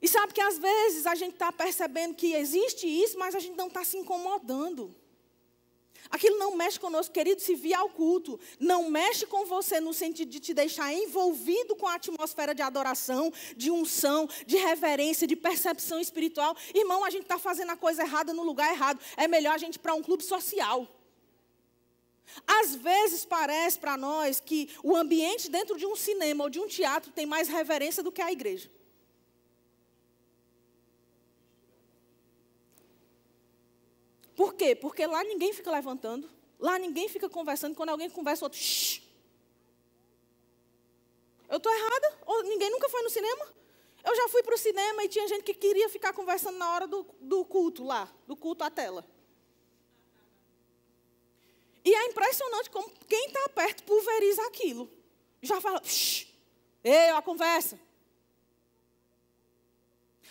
e sabe que às vezes a gente está percebendo que existe isso, mas a gente não está se incomodando. Aquilo não mexe conosco, querido, se vir ao culto. Não mexe com você no sentido de te deixar envolvido com a atmosfera de adoração, de unção, de reverência, de percepção espiritual. Irmão, a gente está fazendo a coisa errada no lugar errado. É melhor a gente ir para um clube social. Às vezes parece para nós que o ambiente dentro de um cinema ou de um teatro tem mais reverência do que a igreja. Por quê? Porque lá ninguém fica levantando, lá ninguém fica conversando, quando alguém conversa, outro, shh. Eu estou errada? Ou ninguém nunca foi no cinema? Eu já fui para o cinema e tinha gente que queria ficar conversando na hora do culto lá, do culto à tela. E é impressionante como quem está perto pulveriza aquilo. Já fala, shh, ei, a conversa.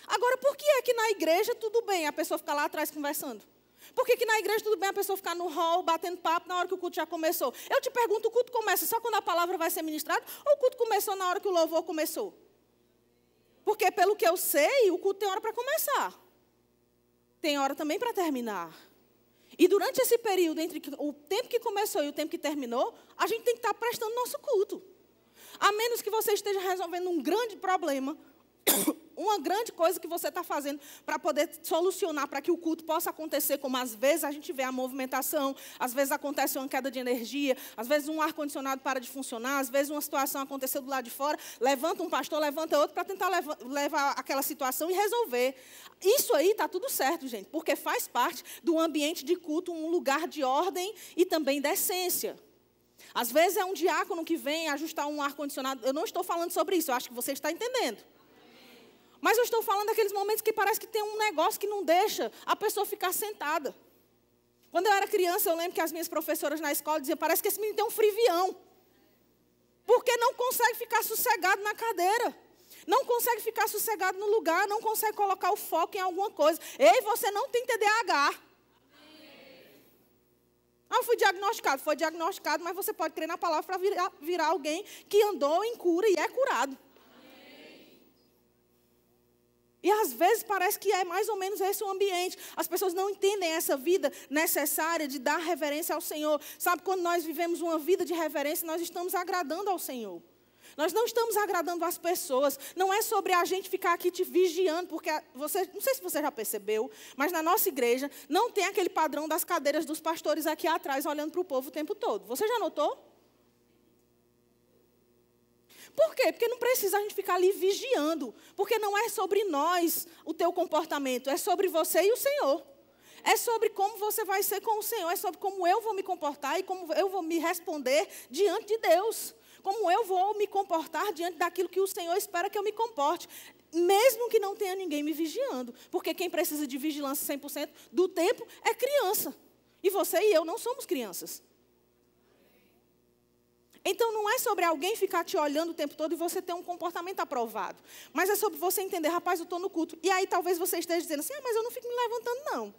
Agora, por que é que na igreja tudo bem a pessoa ficar lá atrás conversando? Por que na igreja tudo bem a pessoa ficar no hall, batendo papo na hora que o culto já começou? Eu te pergunto, o culto começa só quando a palavra vai ser ministrada? Ou o culto começou na hora que o louvor começou? Porque pelo que eu sei, o culto tem hora para começar. Tem hora também para terminar. E durante esse período, entre o tempo que começou e o tempo que terminou, a gente tem que estar prestando nosso culto. A menos que você esteja resolvendo um grande problema, uma grande coisa que você está fazendo para poder solucionar, para que o culto possa acontecer, como às vezes a gente vê a movimentação, às vezes acontece uma queda de energia, às vezes um ar-condicionado para de funcionar, às vezes uma situação aconteceu do lado de fora, levanta um pastor, levanta outro para tentar levar aquela situação e resolver. Isso aí está tudo certo, gente, porque faz parte do ambiente de culto, um lugar de ordem e também decência. Às vezes é um diácono que vem ajustar um ar-condicionado. Eu não estou falando sobre isso, eu acho que você está entendendo. Mas eu estou falando daqueles momentos que parece que tem um negócio que não deixa a pessoa ficar sentada. Quando eu era criança, eu lembro que as minhas professoras na escola diziam, parece que esse menino tem um frivião. Porque não consegue ficar sossegado na cadeira. Não consegue ficar sossegado no lugar, não consegue colocar o foco em alguma coisa. Ei, você não tem TDAH. Ah, eu fui diagnosticado. Foi diagnosticado, mas você pode crer na palavra para virar alguém que andou em cura e é curado. E às vezes parece que é mais ou menos esse o ambiente. As pessoas não entendem essa vida necessária de dar reverência ao Senhor. Sabe, quando nós vivemos uma vida de reverência, nós estamos agradando ao Senhor. Nós não estamos agradando as pessoas. Não é sobre a gente ficar aqui te vigiando, porque você, não sei se você já percebeu, mas na nossa igreja não tem aquele padrão das cadeiras dos pastores aqui atrás, olhando para o povo o tempo todo. Você já notou? Por quê? Porque não precisa a gente ficar ali vigiando. Porque não é sobre nós o teu comportamento, é sobre você e o Senhor. É sobre como você vai ser com o Senhor, é sobre como eu vou me comportar e como eu vou me responder diante de Deus. Como eu vou me comportar diante daquilo que o Senhor espera que eu me comporte. Mesmo que não tenha ninguém me vigiando. Porque quem precisa de vigilância 100% do tempo é criança. E você e eu não somos crianças. Então, não é sobre alguém ficar te olhando o tempo todo e você ter um comportamento aprovado. Mas é sobre você entender, rapaz, eu estou no culto. E aí talvez você esteja dizendo assim, mas eu não fico me levantando, não.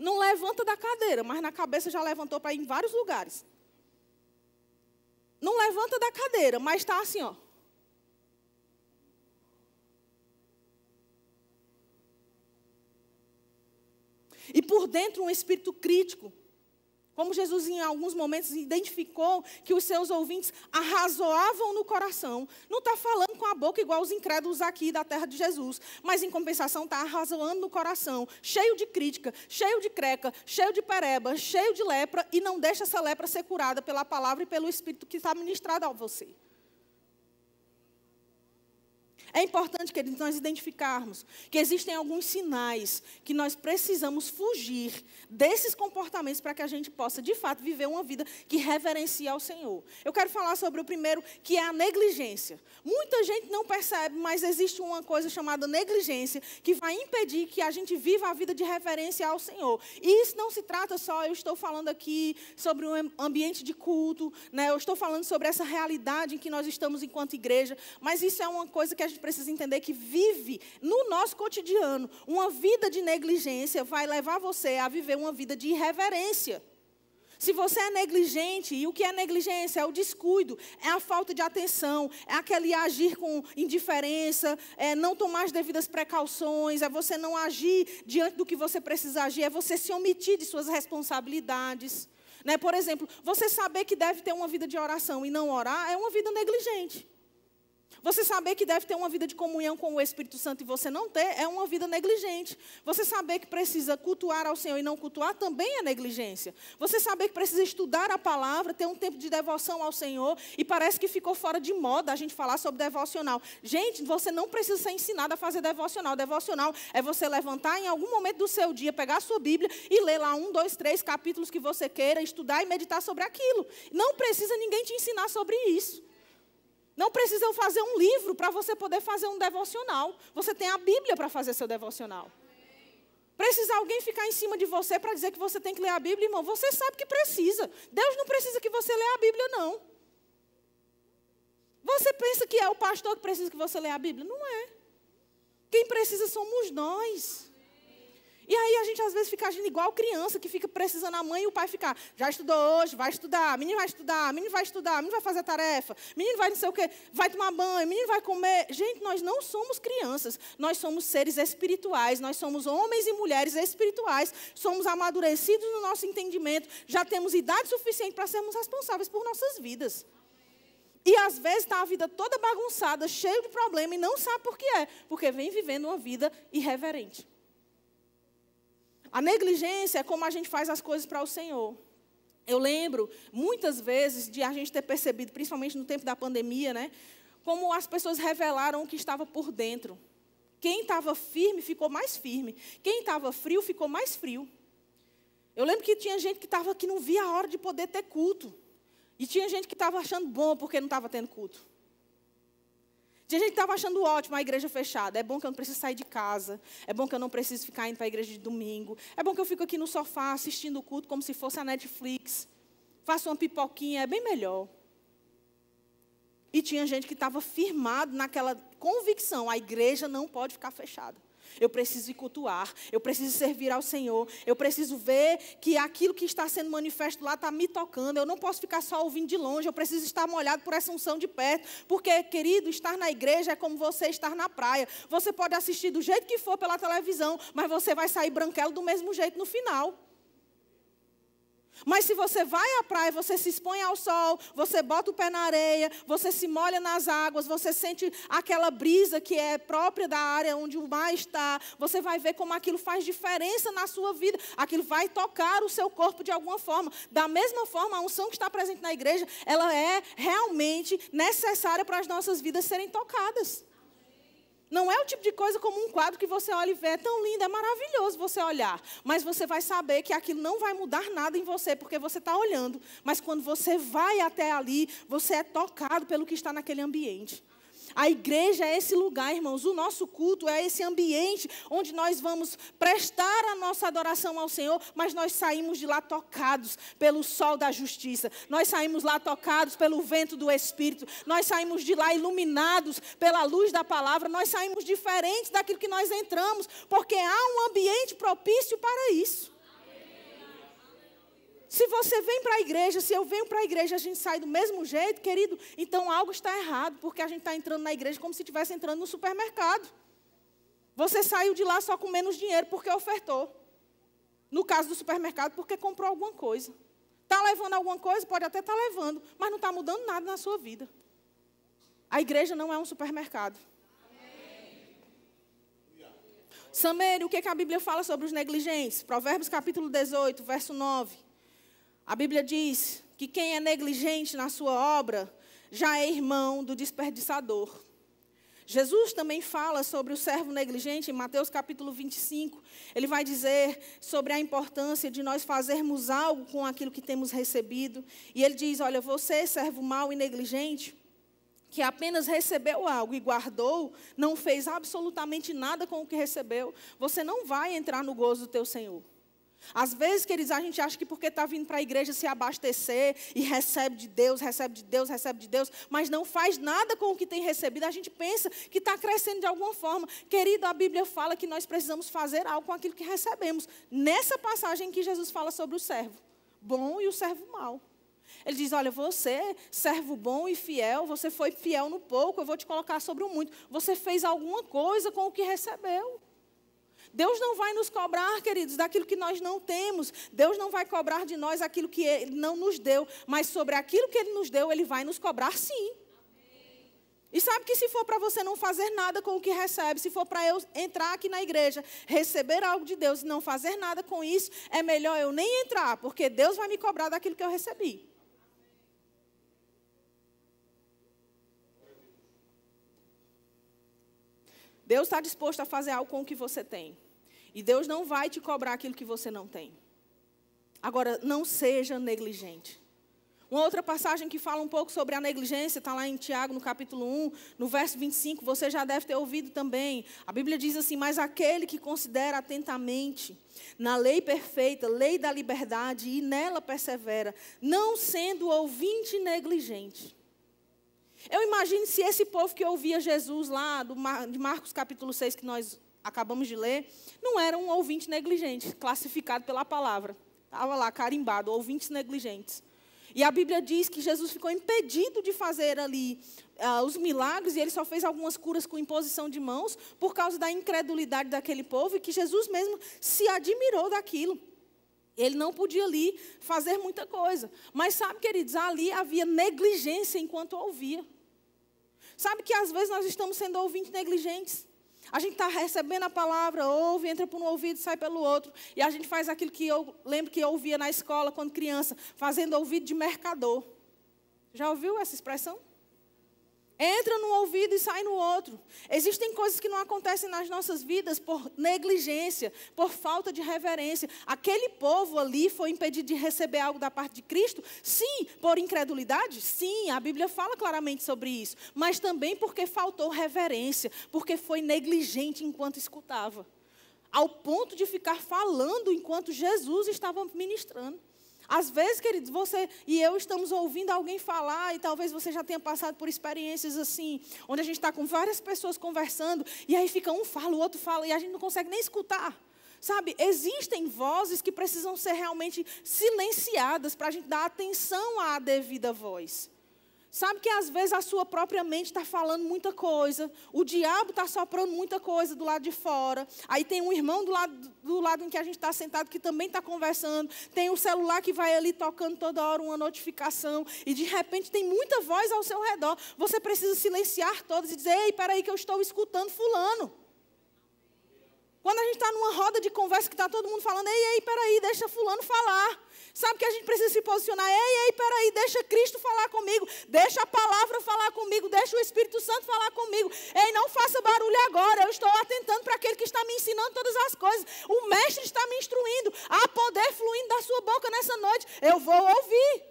Não levanta da cadeira, mas na cabeça já levantou para ir em vários lugares. Não levanta da cadeira, mas está assim, ó. E por dentro um espírito crítico. Como Jesus, em alguns momentos, identificou que os seus ouvintes arrazoavam no coração. Não está falando com a boca igual os incrédulos aqui da terra de Jesus. Mas, em compensação, está arrazoando no coração. Cheio de crítica, cheio de creca, cheio de pereba, cheio de lepra. E não deixa essa lepra ser curada pela palavra e pelo Espírito que está ministrado a você. É importante, queridos, nós identificarmos que existem alguns sinais que nós precisamos fugir desses comportamentos para que a gente possa, de fato, viver uma vida que reverencia ao Senhor. Eu quero falar sobre o primeiro, que é a negligência. Muita gente não percebe, mas existe uma coisa chamada negligência que vai impedir que a gente viva a vida de reverência ao Senhor. E isso não se trata só, eu estou falando aqui sobre um ambiente de culto, né? Eu estou falando sobre essa realidade em que nós estamos enquanto igreja, mas isso é uma coisa que a gente precisa entender que vive no nosso cotidiano. Uma vida de negligência vai levar você a viver uma vida de irreverência. Se você é negligente, e o que é negligência? É o descuido, é a falta de atenção, é aquele agir com indiferença, é não tomar as devidas precauções, é você não agir diante do que você precisa agir, é você se omitir de suas responsabilidades. Né? Por exemplo, você saber que deve ter uma vida de oração e não orar é uma vida negligente. Você saber que deve ter uma vida de comunhão com o Espírito Santo e você não ter, é uma vida negligente. Você saber que precisa cultuar ao Senhor e não cultuar também é negligência. Você saber que precisa estudar a palavra, ter um tempo de devoção ao Senhor, e parece que ficou fora de moda a gente falar sobre devocional. Gente, você não precisa ser ensinado a fazer devocional. Devocional é você levantar em algum momento do seu dia, pegar a sua Bíblia e ler lá 1, 2, 3 capítulos que você queira, estudar e meditar sobre aquilo. Não precisa ninguém te ensinar sobre isso. Não precisa fazer um livro para você poder fazer um devocional. Você tem a Bíblia para fazer seu devocional. Precisa alguém ficar em cima de você para dizer que você tem que ler a Bíblia, irmão? Você sabe que precisa. Deus não precisa que você leia a Bíblia, não. Você pensa que é o pastor que precisa que você leia a Bíblia? Não é. Quem precisa somos nós. E aí a gente às vezes fica agindo igual criança, que fica precisando a mãe e o pai ficar, já estudou hoje, vai estudar, menino vai estudar, menino vai estudar, menino vai fazer a tarefa, menino vai não sei o quê, vai tomar banho, menino vai comer. Gente, nós não somos crianças, nós somos seres espirituais, nós somos homens e mulheres espirituais, somos amadurecidos no nosso entendimento, já temos idade suficiente para sermos responsáveis por nossas vidas. E às vezes está a vida toda bagunçada, cheia de problema e não sabe por que é, porque vem vivendo uma vida irreverente. A negligência é como a gente faz as coisas para o Senhor. Eu lembro, muitas vezes, de a gente ter percebido, principalmente no tempo da pandemia, né, como as pessoas revelaram o que estava por dentro. Quem estava firme ficou mais firme. Quem estava frio ficou mais frio. Eu lembro que tinha gente que não via a hora de poder ter culto. E tinha gente que estava achando bom porque não estava tendo culto. Tinha gente que estava achando ótimo a igreja fechada. É bom que eu não preciso sair de casa. É bom que eu não preciso ficar indo para a igreja de domingo. É bom que eu fico aqui no sofá assistindo o culto como se fosse a Netflix. Faço uma pipoquinha, é bem melhor. E tinha gente que estava firmado naquela convicção. A igreja não pode ficar fechada. Eu preciso ir cultuar, eu preciso servir ao Senhor, eu preciso ver que aquilo que está sendo manifesto lá está me tocando, eu não posso ficar só ouvindo de longe, eu preciso estar molhado por essa unção de perto, porque, querido, estar na igreja é como você estar na praia. Você pode assistir do jeito que for pela televisão, mas você vai sair branquelo do mesmo jeito no final. Mas se você vai à praia, você se expõe ao sol, você bota o pé na areia, você se molha nas águas, você sente aquela brisa que é própria da área onde o mar está, você vai ver como aquilo faz diferença na sua vida, aquilo vai tocar o seu corpo de alguma forma. Da mesma forma, a unção que está presente na igreja, ela é realmente necessária para as nossas vidas serem tocadas. Não é o tipo de coisa como um quadro que você olha e vê, é tão lindo, é maravilhoso você olhar. Mas você vai saber que aquilo não vai mudar nada em você, porque você está olhando. Mas quando você vai até ali, você é tocado pelo que está naquele ambiente. A igreja é esse lugar, irmãos. O nosso culto é esse ambiente onde nós vamos prestar a nossa adoração ao Senhor, mas nós saímos de lá tocados pelo sol da justiça. Nós saímos lá tocados pelo vento do Espírito. Nós saímos de lá iluminados pela luz da palavra. Nós saímos diferentes daquilo que nós entramos, porque há um ambiente propício para isso. Se você vem para a igreja, se eu venho para a igreja, a gente sai do mesmo jeito, querido, então algo está errado, porque a gente está entrando na igreja como se estivesse entrando no supermercado. Você saiu de lá só com menos dinheiro porque ofertou. No caso do supermercado, porque comprou alguma coisa. Está levando alguma coisa? Pode até estar levando, mas não está mudando nada na sua vida. A igreja não é um supermercado. Sameiro, o que a Bíblia fala sobre os negligentes? Provérbios capítulo 18, verso 9. A Bíblia diz que quem é negligente na sua obra já é irmão do desperdiçador. Jesus também fala sobre o servo negligente em Mateus capítulo 25. Ele vai dizer sobre a importância de nós fazermos algo com aquilo que temos recebido. E ele diz, olha, você, servo mau e negligente, que apenas recebeu algo e guardou, não fez absolutamente nada com o que recebeu, você não vai entrar no gozo do teu Senhor. Às vezes, queridos, a gente acha que porque está vindo para a igreja se abastecer e recebe de Deus, recebe de Deus, recebe de Deus, mas não faz nada com o que tem recebido, a gente pensa que está crescendo de alguma forma. Querido, a Bíblia fala que nós precisamos fazer algo com aquilo que recebemos. Nessa passagem que Jesus fala sobre o servo bom e o servo mau. Ele diz, olha, você, servo bom e fiel, você foi fiel no pouco, eu vou te colocar sobre o muito. Você fez alguma coisa com o que recebeu. Deus não vai nos cobrar, queridos, daquilo que nós não temos. Deus não vai cobrar de nós aquilo que Ele não nos deu. Mas sobre aquilo que Ele nos deu, Ele vai nos cobrar sim. E sabe que se for para você não fazer nada com o que recebe, se for para eu entrar aqui na igreja, receber algo de Deus e não fazer nada com isso, é melhor eu nem entrar, porque Deus vai me cobrar daquilo que eu recebi. Deus está disposto a fazer algo com o que você tem. E Deus não vai te cobrar aquilo que você não tem. Agora, não seja negligente. Uma outra passagem que fala um pouco sobre a negligência, está lá em Tiago, no capítulo 1, no verso 25, você já deve ter ouvido também. A Bíblia diz assim, mas aquele que considera atentamente na lei perfeita, lei da liberdade, e nela persevera, não sendo ouvinte negligente. Eu imagino se esse povo que ouvia Jesus lá, de Marcos capítulo 6, que nós acabamos de ler, não era um ouvinte negligente, classificado pela palavra. Estava lá, carimbado, ouvintes negligentes. E a Bíblia diz que Jesus ficou impedido de fazer ali os milagres, e ele só fez algumas curas com imposição de mãos, por causa da incredulidade daquele povo, e que Jesus mesmo se admirou daquilo. Ele não podia ali fazer muita coisa. Mas sabe, queridos, ali havia negligência enquanto ouvia. Sabe que às vezes nós estamos sendo ouvintes negligentes. A gente está recebendo a palavra, ouve, entra por um ouvido e sai pelo outro. E a gente faz aquilo que eu lembro que eu ouvia na escola quando criança, fazendo ouvido de mercador. Já ouviu essa expressão? Entra num ouvido e sai no outro. Existem coisas que não acontecem nas nossas vidas por negligência, por falta de reverência. Aquele povo ali foi impedido de receber algo da parte de Cristo? Sim. Por incredulidade? Sim, a Bíblia fala claramente sobre isso. Mas também porque faltou reverência, porque foi negligente enquanto escutava. Ao ponto de ficar falando enquanto Jesus estava ministrando. Às vezes, queridos, você e eu estamos ouvindo alguém falar, e talvez você já tenha passado por experiências assim, onde a gente está com várias pessoas conversando, e aí fica um fala, o outro fala, e a gente não consegue nem escutar. Sabe, existem vozes que precisam ser realmente silenciadas para a gente dar atenção à devida voz. Sabe que às vezes a sua própria mente está falando muita coisa, o diabo está soprando muita coisa do lado de fora, aí tem um irmão do lado em que a gente está sentado que também está conversando, tem o celular que vai ali tocando toda hora uma notificação, e de repente tem muita voz ao seu redor. Você precisa silenciar todas e dizer, ei, peraí que eu estou escutando fulano. Quando a gente está numa roda de conversa que está todo mundo falando, ei, peraí, deixa fulano falar. Sabe que a gente precisa se posicionar, ei, peraí, deixa Cristo falar comigo, deixa a palavra falar comigo, deixa o Espírito Santo falar comigo. Ei, não faça barulho agora, eu estou atentando para aquele que está me ensinando todas as coisas. O mestre está me instruindo, há poder fluindo da sua boca nessa noite, eu vou ouvir.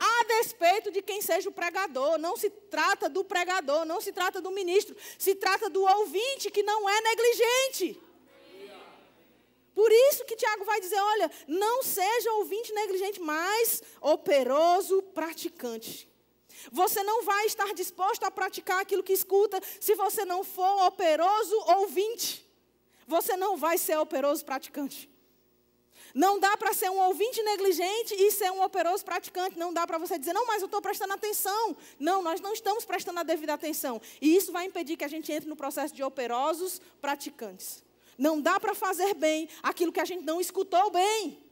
a despeito de quem seja o pregador. Não se trata do pregador, não se trata do ministro, se trata do ouvinte que não é negligente. Por isso que Tiago vai dizer, olha, não seja ouvinte negligente, mas operoso praticante. Você não vai estar disposto a praticar aquilo que escuta se você não for operoso ouvinte. Você não vai ser operoso praticante. Não dá para ser um ouvinte negligente e ser um operoso praticante. Não dá para você dizer, não, mas eu estou prestando atenção. Não, nós não estamos prestando a devida atenção. E isso vai impedir que a gente entre no processo de operosos praticantes. Não dá para fazer bem aquilo que a gente não escutou bem.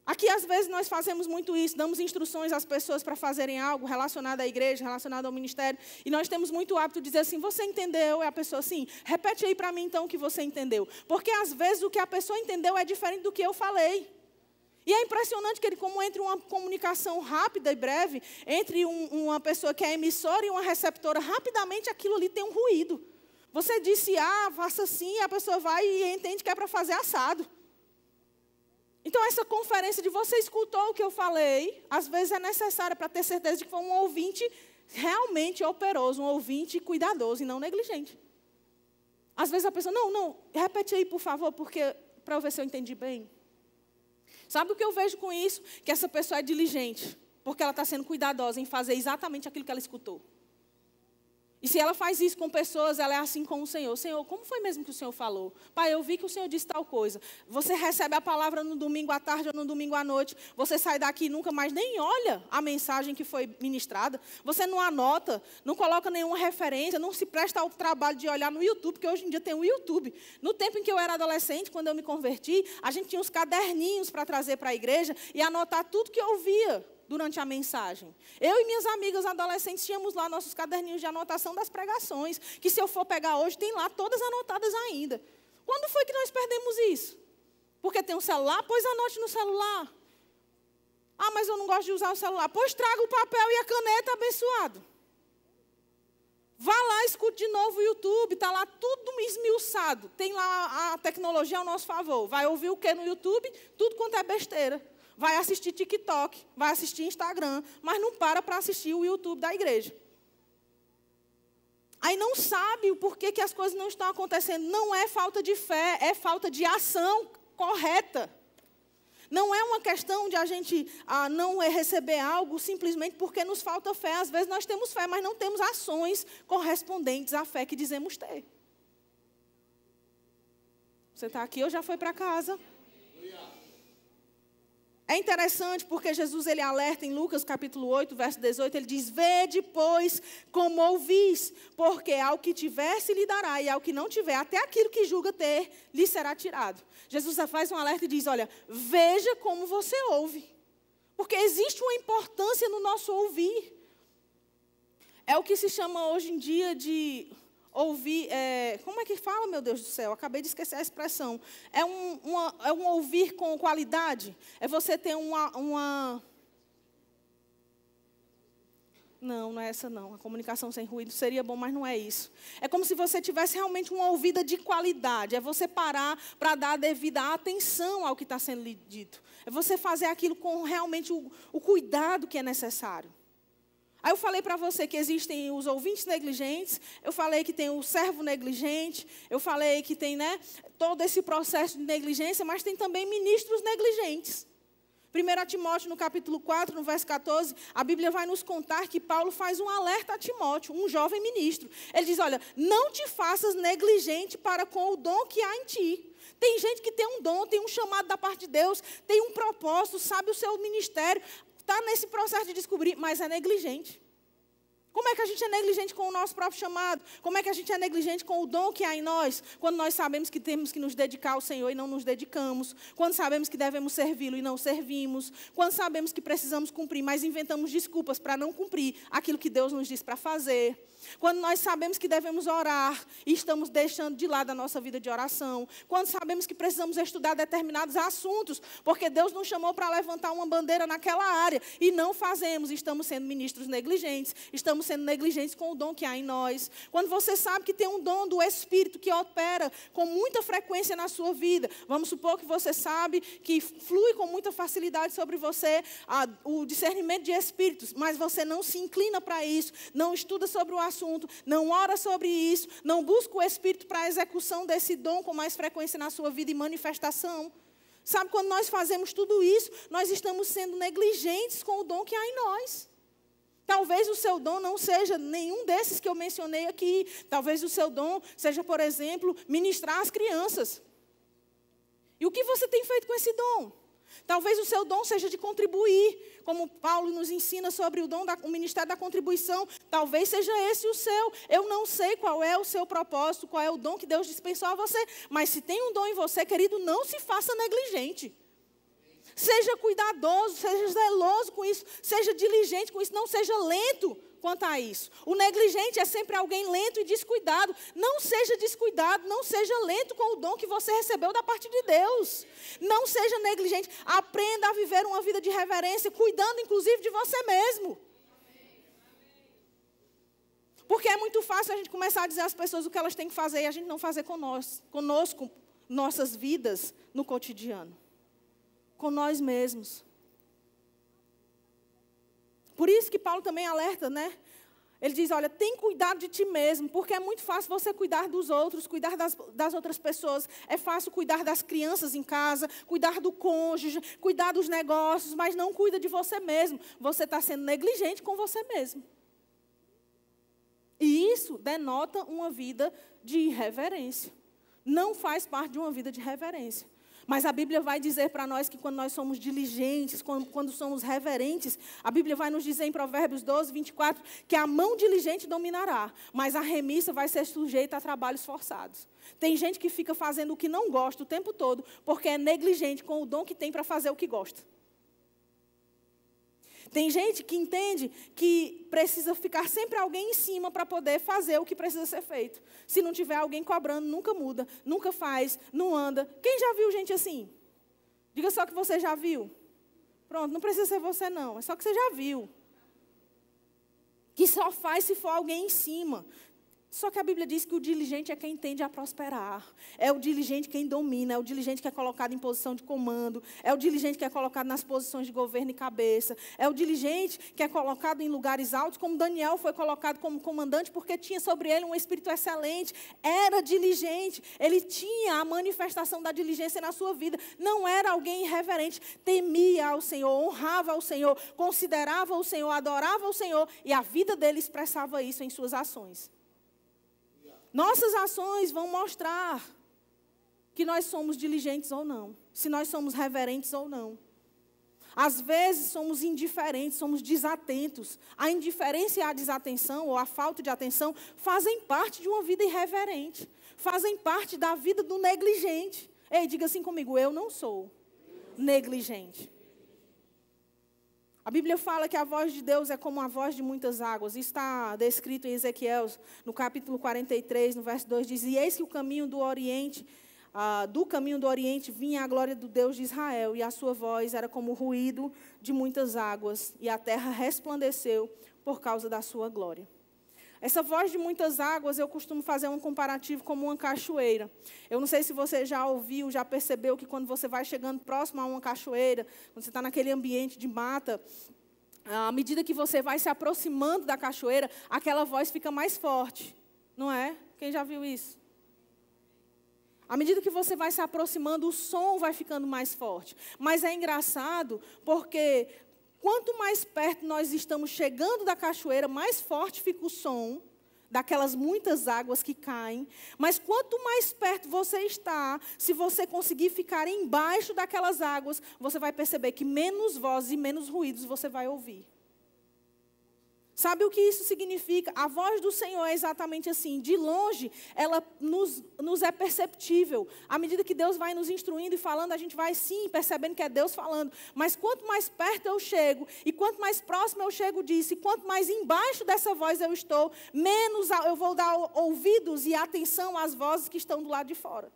Aqui, às vezes, nós fazemos muito isso, damos instruções às pessoas para fazerem algo relacionado à igreja, relacionado ao ministério, e nós temos muito hábito de dizer assim, você entendeu? E a pessoa assim, repete aí para mim então o que você entendeu. Porque, às vezes, o que a pessoa entendeu é diferente do que eu falei. E é impressionante que como entre uma comunicação rápida e breve, entre uma pessoa que é emissora e uma receptora, rapidamente aquilo ali tem um ruído. Você disse, faça assim, e a pessoa vai e entende que é para fazer assado. Então, essa conferência de você escutou o que eu falei, às vezes é necessária para ter certeza de que foi um ouvinte realmente operoso, um ouvinte cuidadoso e não negligente. Às vezes a pessoa, não, repete aí, por favor, para eu ver se eu entendi bem. Sabe o que eu vejo com isso? Que essa pessoa é diligente, porque ela está sendo cuidadosa em fazer exatamente aquilo que ela escutou. E se ela faz isso com pessoas, ela é assim com o Senhor. Senhor, como foi mesmo que o Senhor falou? Pai, eu vi que o Senhor disse tal coisa. Você recebe a palavra no domingo à tarde ou no domingo à noite. Você sai daqui e nunca mais nem olha a mensagem que foi ministrada. Você não anota, não coloca nenhuma referência, não se presta ao trabalho de olhar no YouTube, porque hoje em dia tem o YouTube. No tempo em que eu era adolescente, quando eu me converti, a gente tinha uns caderninhos para trazer para a igreja e anotar tudo que eu via durante a mensagem. Eu e minhas amigas adolescentes tínhamos lá nossos caderninhos de anotação das pregações, que se eu for pegar hoje, tem lá todas anotadas ainda. Quando foi que nós perdemos isso? Porque tem um celular? Pois anote no celular. Mas eu não gosto de usar o celular. Pois traga o papel e a caneta, abençoado. Vá lá, escute de novo o YouTube, está lá tudo esmiuçado. Tem lá a tecnologia ao nosso favor. Vai ouvir o que no YouTube? Tudo quanto é besteira. Vai assistir TikTok, vai assistir Instagram, mas não para assistir o YouTube da igreja. Aí não sabe o porquê que as coisas não estão acontecendo. Não é falta de fé, é falta de ação correta. Não é uma questão de a gente não receber algo simplesmente porque nos falta fé. Às vezes nós temos fé, mas não temos ações correspondentes à fé que dizemos ter. Você está aqui ou já foi para casa? É interessante porque Jesus ele alerta em Lucas capítulo 8, verso 18, ele diz, vede, pois, como ouvis, porque ao que tiver se lhe dará, e ao que não tiver, até aquilo que julga ter, lhe será tirado. Jesus faz um alerta e diz, olha, veja como você ouve, porque existe uma importância no nosso ouvir. É o que se chama hoje em dia de ouvir, como é que fala, meu Deus do céu? Acabei de esquecer a expressão. É um ouvir com qualidade. É você ter uma... Não é essa não. A comunicação sem ruído seria bom, mas não é isso. É como se você tivesse realmente uma ouvida de qualidade. É você parar para dar a devida atenção ao que está sendo lhe dito. É você fazer aquilo com realmente o cuidado que é necessário. Aí eu falei para você que existem os ouvintes negligentes, eu falei que tem o servo negligente, eu falei que tem todo esse processo de negligência, mas tem também ministros negligentes. 1 Timóteo, no capítulo 4, no verso 14, a Bíblia vai nos contar que Paulo faz um alerta a Timóteo, um jovem ministro. Ele diz, olha, não te faças negligente para com o dom que há em ti. Tem gente que tem um dom, tem um chamado da parte de Deus, tem um propósito, sabe o seu ministério, está nesse processo de descobrir, mas é negligente. Como é que a gente é negligente com o nosso próprio chamado? Como é que a gente é negligente com o dom que há em nós? Quando nós sabemos que temos que nos dedicar ao Senhor e não nos dedicamos. Quando sabemos que devemos servi-lo e não servimos. Quando sabemos que precisamos cumprir, mas inventamos desculpas para não cumprir aquilo que Deus nos diz para fazer. Quando nós sabemos que devemos orar e estamos deixando de lado a nossa vida de oração. Quando sabemos que precisamos estudar determinados assuntos, porque Deus nos chamou para levantar uma bandeira naquela área e não fazemos, estamos sendo ministros negligentes, estamos estamos sendo negligentes com o dom que há em nós. Quando você sabe que tem um dom do Espírito que opera com muita frequência na sua vida. Vamos supor que você sabe que flui com muita facilidade sobre você o discernimento de espíritos, mas você não se inclina para isso, não estuda sobre o assunto, não ora sobre isso, não busca o Espírito para a execução desse dom com mais frequência na sua vida e manifestação. Sabe, quando nós fazemos tudo isso, nós estamos sendo negligentes com o dom que há em nós. Talvez o seu dom não seja nenhum desses que eu mencionei aqui. Talvez o seu dom seja, por exemplo, ministrar às crianças. E o que você tem feito com esse dom? Talvez o seu dom seja de contribuir, como Paulo nos ensina sobre o ministério da contribuição. Talvez seja esse o seu. Eu não sei qual é o seu propósito, qual é o dom que Deus dispensou a você. Mas se tem um dom em você, querido, não se faça negligente. Seja cuidadoso, seja zeloso com isso, seja diligente com isso, não seja lento quanto a isso. O negligente é sempre alguém lento e descuidado. Não seja descuidado, não seja lento com o dom que você recebeu da parte de Deus. Não seja negligente, aprenda a viver uma vida de reverência, cuidando inclusive de você mesmo. Porque é muito fácil a gente começar a dizer às pessoas o que elas têm que fazer e a gente não fazer conosco, nossas vidas no cotidiano. Com nós mesmos. Por isso que Paulo também alerta, né? Ele diz, olha, tem cuidado de ti mesmo, porque é muito fácil você cuidar dos outros, cuidar das outras pessoas. É fácil cuidar das crianças em casa, cuidar do cônjuge, cuidar dos negócios, mas não cuida de você mesmo. Você está sendo negligente com você mesmo. E isso denota uma vida de irreverência. Não faz parte de uma vida de reverência. Mas a Bíblia vai dizer para nós que quando nós somos diligentes, quando somos reverentes, a Bíblia vai nos dizer em Provérbios 12, 24, que a mão diligente dominará, mas a remissa vai ser sujeita a trabalhos forçados. Tem gente que fica fazendo o que não gosta o tempo todo, porque é negligente com o dom que tem para fazer o que gosta. Tem gente que entende que precisa ficar sempre alguém em cima para poder fazer o que precisa ser feito. Se não tiver alguém cobrando, nunca muda, nunca faz, não anda. Quem já viu gente assim? Diga só que você já viu. Pronto, não precisa ser você não, é só que você já viu. Que só faz se for alguém em cima. Só que a Bíblia diz que o diligente é quem tende a prosperar. É o diligente quem domina, é o diligente que é colocado em posição de comando, é o diligente que é colocado nas posições de governo e cabeça, é o diligente que é colocado em lugares altos, como Daniel foi colocado como comandante, porque tinha sobre ele um espírito excelente, era diligente, ele tinha a manifestação da diligência na sua vida, não era alguém irreverente, temia ao Senhor, honrava ao Senhor, considerava o Senhor, adorava o Senhor, e a vida dele expressava isso em suas ações. Nossas ações vão mostrar que nós somos diligentes ou não, se nós somos reverentes ou não. Às vezes somos indiferentes, somos desatentos. A indiferença e a desatenção, ou a falta de atenção, fazem parte de uma vida irreverente, fazem parte da vida do negligente. Ei, diga assim comigo, eu não sou negligente. A Bíblia fala que a voz de Deus é como a voz de muitas águas. Isso está descrito em Ezequiel, no capítulo 43, no verso 2, diz, e eis que o caminho do Oriente, vinha a glória do Deus de Israel, e a sua voz era como o ruído de muitas águas, e a terra resplandeceu por causa da sua glória. Essa voz de muitas águas, eu costumo fazer um comparativo como uma cachoeira. Eu não sei se você já ouviu, já percebeu que quando você vai chegando próximo a uma cachoeira, quando você está naquele ambiente de mata, à medida que você vai se aproximando da cachoeira, aquela voz fica mais forte, não é? Quem já viu isso? À medida que você vai se aproximando, o som vai ficando mais forte. Mas é engraçado porque quanto mais perto nós estamos chegando da cachoeira, mais forte fica o som daquelas muitas águas que caem. Mas quanto mais perto você está, se você conseguir ficar embaixo daquelas águas, você vai perceber que menos vozes e menos ruídos você vai ouvir. Sabe o que isso significa? A voz do Senhor é exatamente assim. De longe, ela nos é perceptível. À medida que Deus vai nos instruindo e falando, a gente vai sim percebendo que é Deus falando. Mas quanto mais perto eu chego, e quanto mais próximo eu chego disso, e quanto mais embaixo dessa voz eu estou, menos eu vou dar ouvidos e atenção às vozes que estão do lado de fora.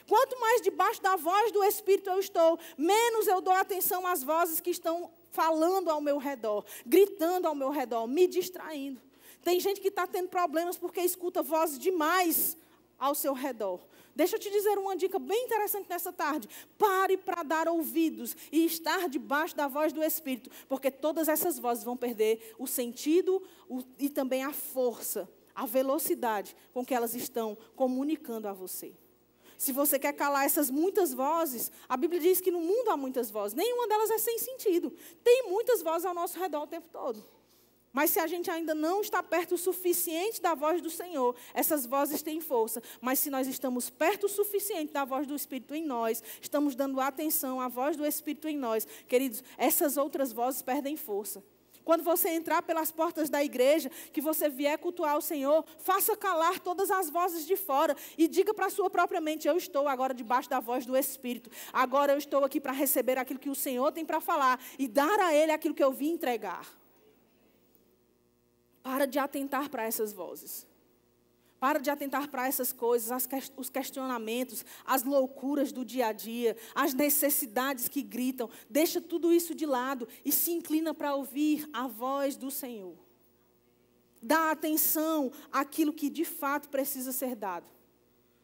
Quanto mais debaixo da voz do Espírito eu estou, menos eu dou atenção às vozes que estão falando ao meu redor, gritando ao meu redor, me distraindo. Tem gente que está tendo problemas porque escuta vozes demais ao seu redor. Deixa eu te dizer uma dica bem interessante nessa tarde. Pare para dar ouvidos e estar debaixo da voz do Espírito, porque todas essas vozes vão perder o sentido e também a força, a velocidade com que elas estão comunicando a você. Se você quer calar essas muitas vozes, a Bíblia diz que no mundo há muitas vozes. Nenhuma delas é sem sentido. Tem muitas vozes ao nosso redor o tempo todo. Mas se a gente ainda não está perto o suficiente da voz do Senhor, essas vozes têm força. Mas se nós estamos perto o suficiente da voz do Espírito em nós, estamos dando atenção à voz do Espírito em nós, queridos, essas outras vozes perdem força. Quando você entrar pelas portas da igreja, que você vier cultuar o Senhor, faça calar todas as vozes de fora e diga para a sua própria mente: eu estou agora debaixo da voz do Espírito. Agora eu estou aqui para receber aquilo que o Senhor tem para falar e dar a Ele aquilo que eu vim entregar. Para de atentar para essas vozes. Para de atentar para essas coisas, os questionamentos, as loucuras do dia a dia, as necessidades que gritam. Deixa tudo isso de lado e se inclina para ouvir a voz do Senhor. Dá atenção àquilo que de fato precisa ser dado.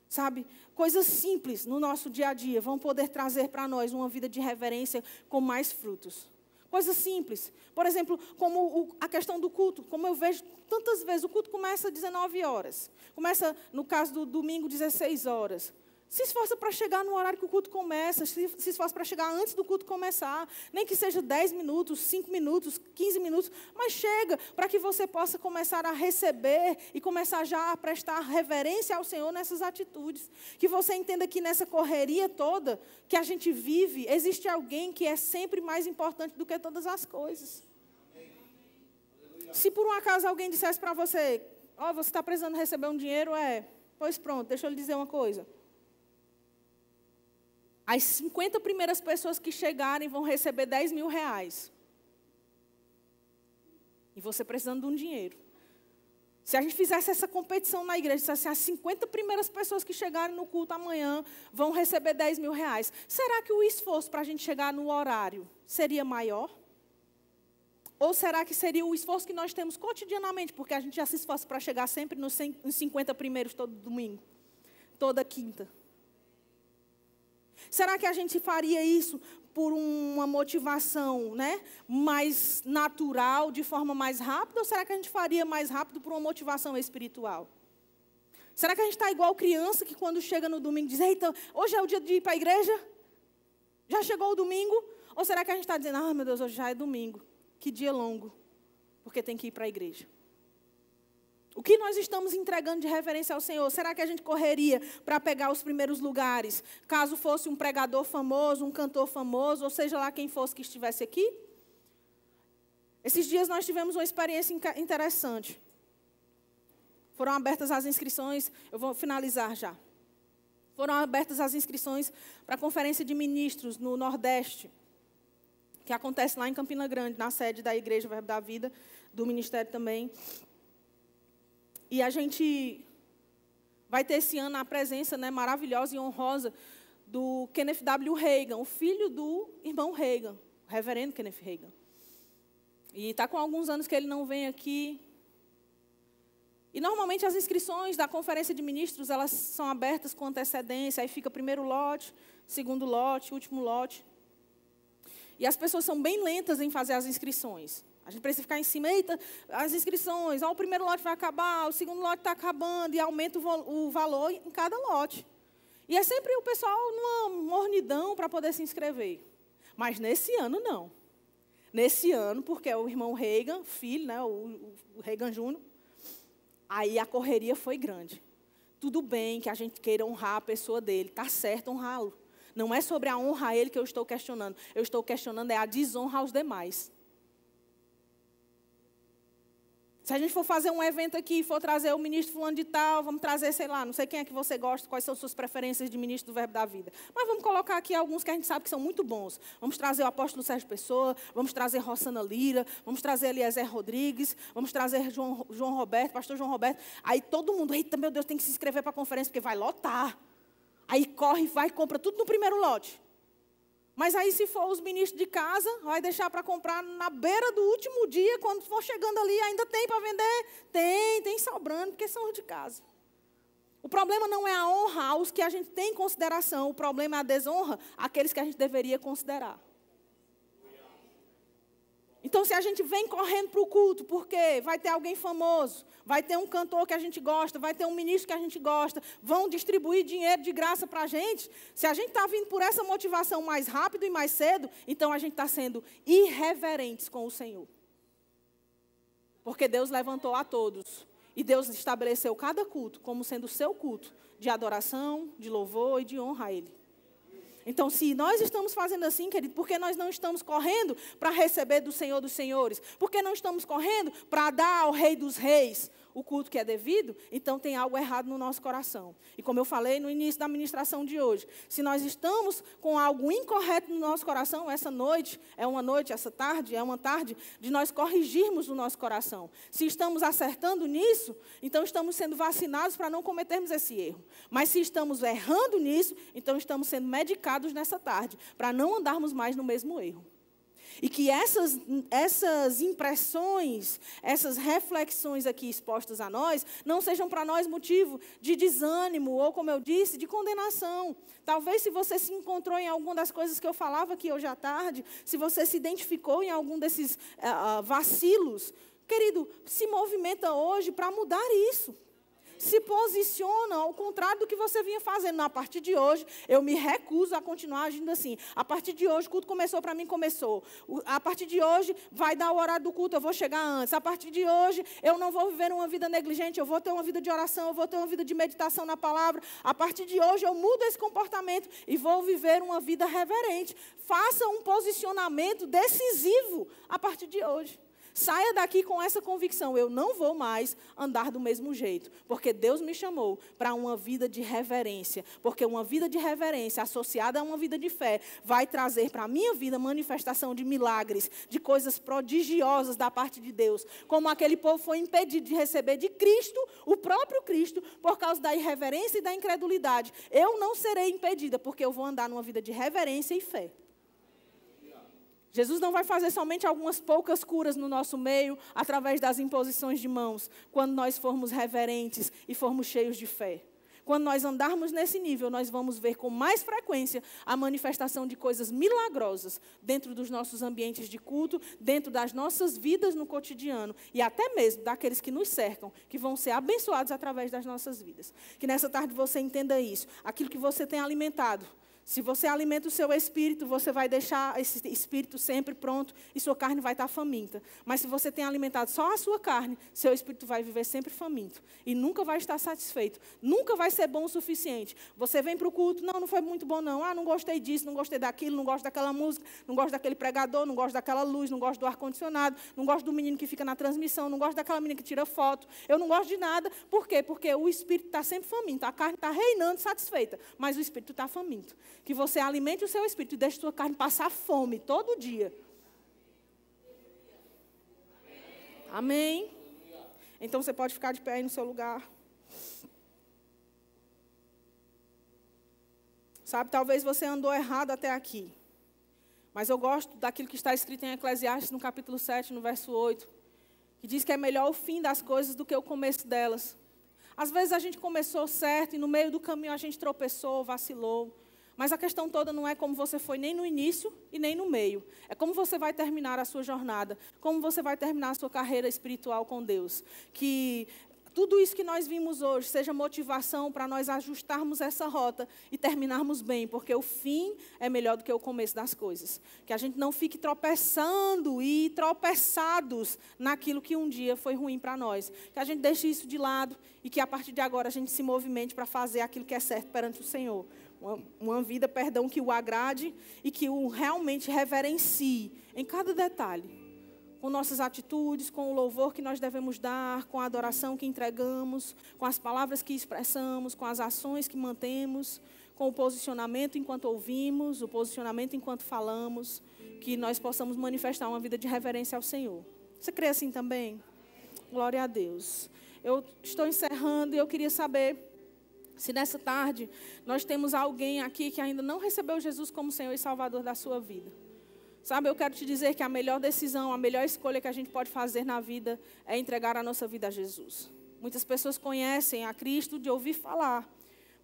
Sabe, coisas simples no nosso dia a dia vão poder trazer para nós uma vida de reverência com mais frutos. Coisas simples. Por exemplo, como a questão do culto. Como eu vejo tantas vezes, o culto começa às 19 horas. Começa, no caso do domingo, 16 horas. Se esforça para chegar no horário que o culto começa. Se esforça para chegar antes do culto começar. Nem que seja 10 minutos, 5 minutos, 15 minutos. Mas chega para que você possa começar a receber e começar já a prestar reverência ao Senhor nessas atitudes. Que você entenda que nessa correria toda que a gente vive, existe alguém que é sempre mais importante do que todas as coisas. Se por um acaso alguém dissesse para você: você está precisando receber um dinheiro, pois pronto, deixa eu lhe dizer uma coisa. As 50 primeiras pessoas que chegarem vão receber 10 mil reais. E você precisando de um dinheiro. Se a gente fizesse essa competição na igreja, dissesse as 50 primeiras pessoas que chegarem no culto amanhã vão receber 10 mil reais. Será que o esforço para a gente chegar no horário seria maior? Ou será que seria o esforço que nós temos cotidianamente? Porque a gente já se esforça para chegar sempre nos 50 primeiros todo domingo, toda quinta. Será que a gente faria isso por uma motivação, mais natural, de forma mais rápida? Ou será que a gente faria mais rápido por uma motivação espiritual? Será que a gente está igual criança que quando chega no domingo diz: eita, hoje é o dia de ir para a igreja? Já chegou o domingo? Ou será que a gente está dizendo: meu Deus, hoje já é domingo, que dia longo, porque tem que ir para a igreja? O que nós estamos entregando de reverência ao Senhor? Será que a gente correria para pegar os primeiros lugares, caso fosse um pregador famoso, um cantor famoso, ou seja lá quem fosse que estivesse aqui? Esses dias nós tivemos uma experiência interessante. Foram abertas as inscrições, eu vou finalizar já. Foram abertas as inscrições para a Conferência de Ministros no Nordeste, que acontece lá em Campina Grande, na sede da Igreja Verbo da Vida, do Ministério também. E a gente vai ter esse ano a presença maravilhosa e honrosa do Kenneth W. Hagin, o filho do irmão Hagin, o reverendo Kenneth Hagin. E está com alguns anos que ele não vem aqui. E normalmente as inscrições da Conferência de Ministros, elas são abertas com antecedência, aí fica primeiro lote, segundo lote, último lote. E as pessoas são bem lentas em fazer as inscrições. A gente precisa ficar em cima: eita, as inscrições, o primeiro lote vai acabar, o segundo lote está acabando, e aumenta o valor em cada lote. E é sempre o pessoal numa mornidão para poder se inscrever. Mas nesse ano, não. Nesse ano, porque é o irmão Hagin, filho, o Hagin Júnior, aí a correria foi grande. Tudo bem que a gente queira honrar a pessoa dele, está certo honrá-lo. Não é sobre a honra a ele que eu estou questionando. Eu estou questionando a desonra aos demais. Se a gente for fazer um evento aqui e for trazer o ministro fulano de tal, vamos trazer, sei lá, não sei quem é que você gosta, quais são suas preferências de ministro do Verbo da Vida. Mas vamos colocar aqui alguns que a gente sabe que são muito bons. Vamos trazer o apóstolo Sérgio Pessoa, vamos trazer Rossana Lira, vamos trazer Eliezer Rodrigues, vamos trazer João Roberto, pastor João Roberto. Aí todo mundo: eita, meu Deus, tem que se inscrever para a conferência, porque vai lotar. Aí corre, vai e compra tudo no primeiro lote. Mas aí, se for os ministros de casa, vai deixar para comprar na beira do último dia, quando for chegando ali, ainda tem para vender? Tem sobrando, porque são os de casa. O problema não é a honra aos que a gente tem em consideração, o problema é a desonra àqueles que a gente deveria considerar. Então, se a gente vem correndo para o culto, porque vai ter alguém famoso, vai ter um cantor que a gente gosta, vai ter um ministro que a gente gosta, vão distribuir dinheiro de graça para a gente, se a gente está vindo por essa motivação mais rápido e mais cedo, então a gente está sendo irreverentes com o Senhor. Porque Deus levantou a todos. E Deus estabeleceu cada culto como sendo o seu culto de adoração, de louvor e de honra a Ele. Então, se nós estamos fazendo assim, querido, por que nós não estamos correndo para receber do Senhor dos Senhores? Por que não estamos correndo para dar ao Rei dos Reis o culto que é devido? Então, tem algo errado no nosso coração. E como eu falei no início da ministração de hoje, se nós estamos com algo incorreto no nosso coração, essa noite, essa tarde, é uma tarde de nós corrigirmos o nosso coração. Se estamos acertando nisso, então estamos sendo vacinados para não cometermos esse erro. Mas se estamos errando nisso, então estamos sendo medicados nessa tarde, para não andarmos mais no mesmo erro. E que essas impressões, essas reflexões aqui expostas a nós, não sejam para nós motivo de desânimo, ou como eu disse, de condenação. Talvez se você se encontrou em alguma das coisas que eu falava aqui hoje à tarde, se você se identificou em algum desses vacilos, querido, se movimenta hoje para mudar isso. Se posiciona ao contrário do que você vinha fazendo. Não, a partir de hoje, eu me recuso a continuar agindo assim. A partir de hoje, o culto começou, para mim começou. A partir de hoje, vai dar o horário do culto, eu vou chegar antes. A partir de hoje, eu não vou viver uma vida negligente, eu vou ter uma vida de oração, eu vou ter uma vida de meditação na palavra. A partir de hoje, eu mudo esse comportamento e vou viver uma vida reverente. Faça um posicionamento decisivo a partir de hoje. Saia daqui com essa convicção, eu não vou mais andar do mesmo jeito, porque Deus me chamou para uma vida de reverência, porque uma vida de reverência associada a uma vida de fé vai trazer para a minha vida manifestação de milagres, de coisas prodigiosas da parte de Deus, como aquele povo foi impedido de receber de Cristo, o próprio Cristo, por causa da irreverência e da incredulidade. Eu não serei impedida, porque eu vou andar numa vida de reverência e fé. Jesus não vai fazer somente algumas poucas curas no nosso meio, através das imposições de mãos, quando nós formos reverentes e formos cheios de fé. Quando nós andarmos nesse nível, nós vamos ver com mais frequência a manifestação de coisas milagrosas dentro dos nossos ambientes de culto, dentro das nossas vidas no cotidiano e até mesmo daqueles que nos cercam, que vão ser abençoados através das nossas vidas. Que nessa tarde você entenda isso, aquilo que você tem alimentado. Se você alimenta o seu espírito, você vai deixar esse espírito sempre pronto e sua carne vai estar faminta. Mas se você tem alimentado só a sua carne, seu espírito vai viver sempre faminto. E nunca vai estar satisfeito. Nunca vai ser bom o suficiente. Você vem para o culto, não foi muito bom não. Não gostei disso, não gostei daquilo, não gosto daquela música, não gosto daquele pregador, não gosto daquela luz, não gosto do ar-condicionado, não gosto do menino que fica na transmissão, não gosto daquela menina que tira foto. Eu não gosto de nada. Por quê? Porque o espírito está sempre faminto. A carne está reinando satisfeita, mas o espírito está faminto. Que você alimente o seu espírito e deixe a sua carne passar fome todo dia. Amém? Então você pode ficar de pé aí no seu lugar. Sabe, talvez você andou errado até aqui. Mas eu gosto daquilo que está escrito em Eclesiastes, no capítulo 7, no verso 8. Que diz que é melhor o fim das coisas do que o começo delas. Às vezes a gente começou certo e no meio do caminho a gente tropeçou, vacilou. Mas a questão toda não é como você foi nem no início e nem no meio. É como você vai terminar a sua jornada, como você vai terminar a sua carreira espiritual com Deus. Que tudo isso que nós vimos hoje seja motivação para nós ajustarmos essa rota e terminarmos bem, porque o fim é melhor do que o começo das coisas. Que a gente não fique tropeçando e tropeçados naquilo que um dia foi ruim para nós. Que a gente deixe isso de lado e que a partir de agora a gente se movimente para fazer aquilo que é certo perante o Senhor. Uma vida, que o agrade e que o realmente reverencie em cada detalhe. Com nossas atitudes, com o louvor que nós devemos dar, com a adoração que entregamos, com as palavras que expressamos, com as ações que mantemos, com o posicionamento enquanto ouvimos, o posicionamento enquanto falamos, que nós possamos manifestar uma vida de reverência ao Senhor. Você crê assim também? Glória a Deus. Eu estou encerrando e eu queria saber Se nessa tarde nós temos alguém aqui que ainda não recebeu Jesus como Senhor e Salvador da sua vida, sabe, eu quero te dizer que a melhor decisão, a melhor escolha que a gente pode fazer na vida é entregar a nossa vida a Jesus. Muitas pessoas conhecem a Cristo de ouvir falar.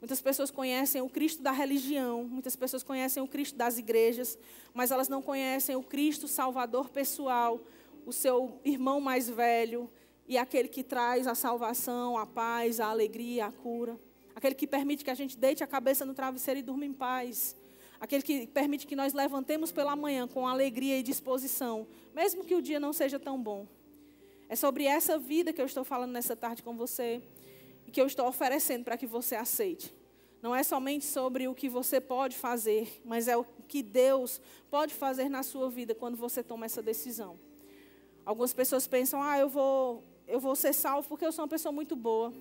Muitas pessoas conhecem o Cristo da religião. Muitas pessoas conhecem o Cristo das igrejas. Mas elas não conhecem o Cristo Salvador pessoal, o seu irmão mais velho e aquele que traz a salvação, a paz, a alegria, a cura. Aquele que permite que a gente deite a cabeça no travesseiro e durma em paz. Aquele que permite que nós levantemos pela manhã com alegria e disposição, mesmo que o dia não seja tão bom. É sobre essa vida que eu estou falando nessa tarde com você e que eu estou oferecendo para que você aceite. Não é somente sobre o que você pode fazer, mas é o que Deus pode fazer na sua vida quando você toma essa decisão. Algumas pessoas pensam, eu vou ser salvo porque eu sou uma pessoa muito boa.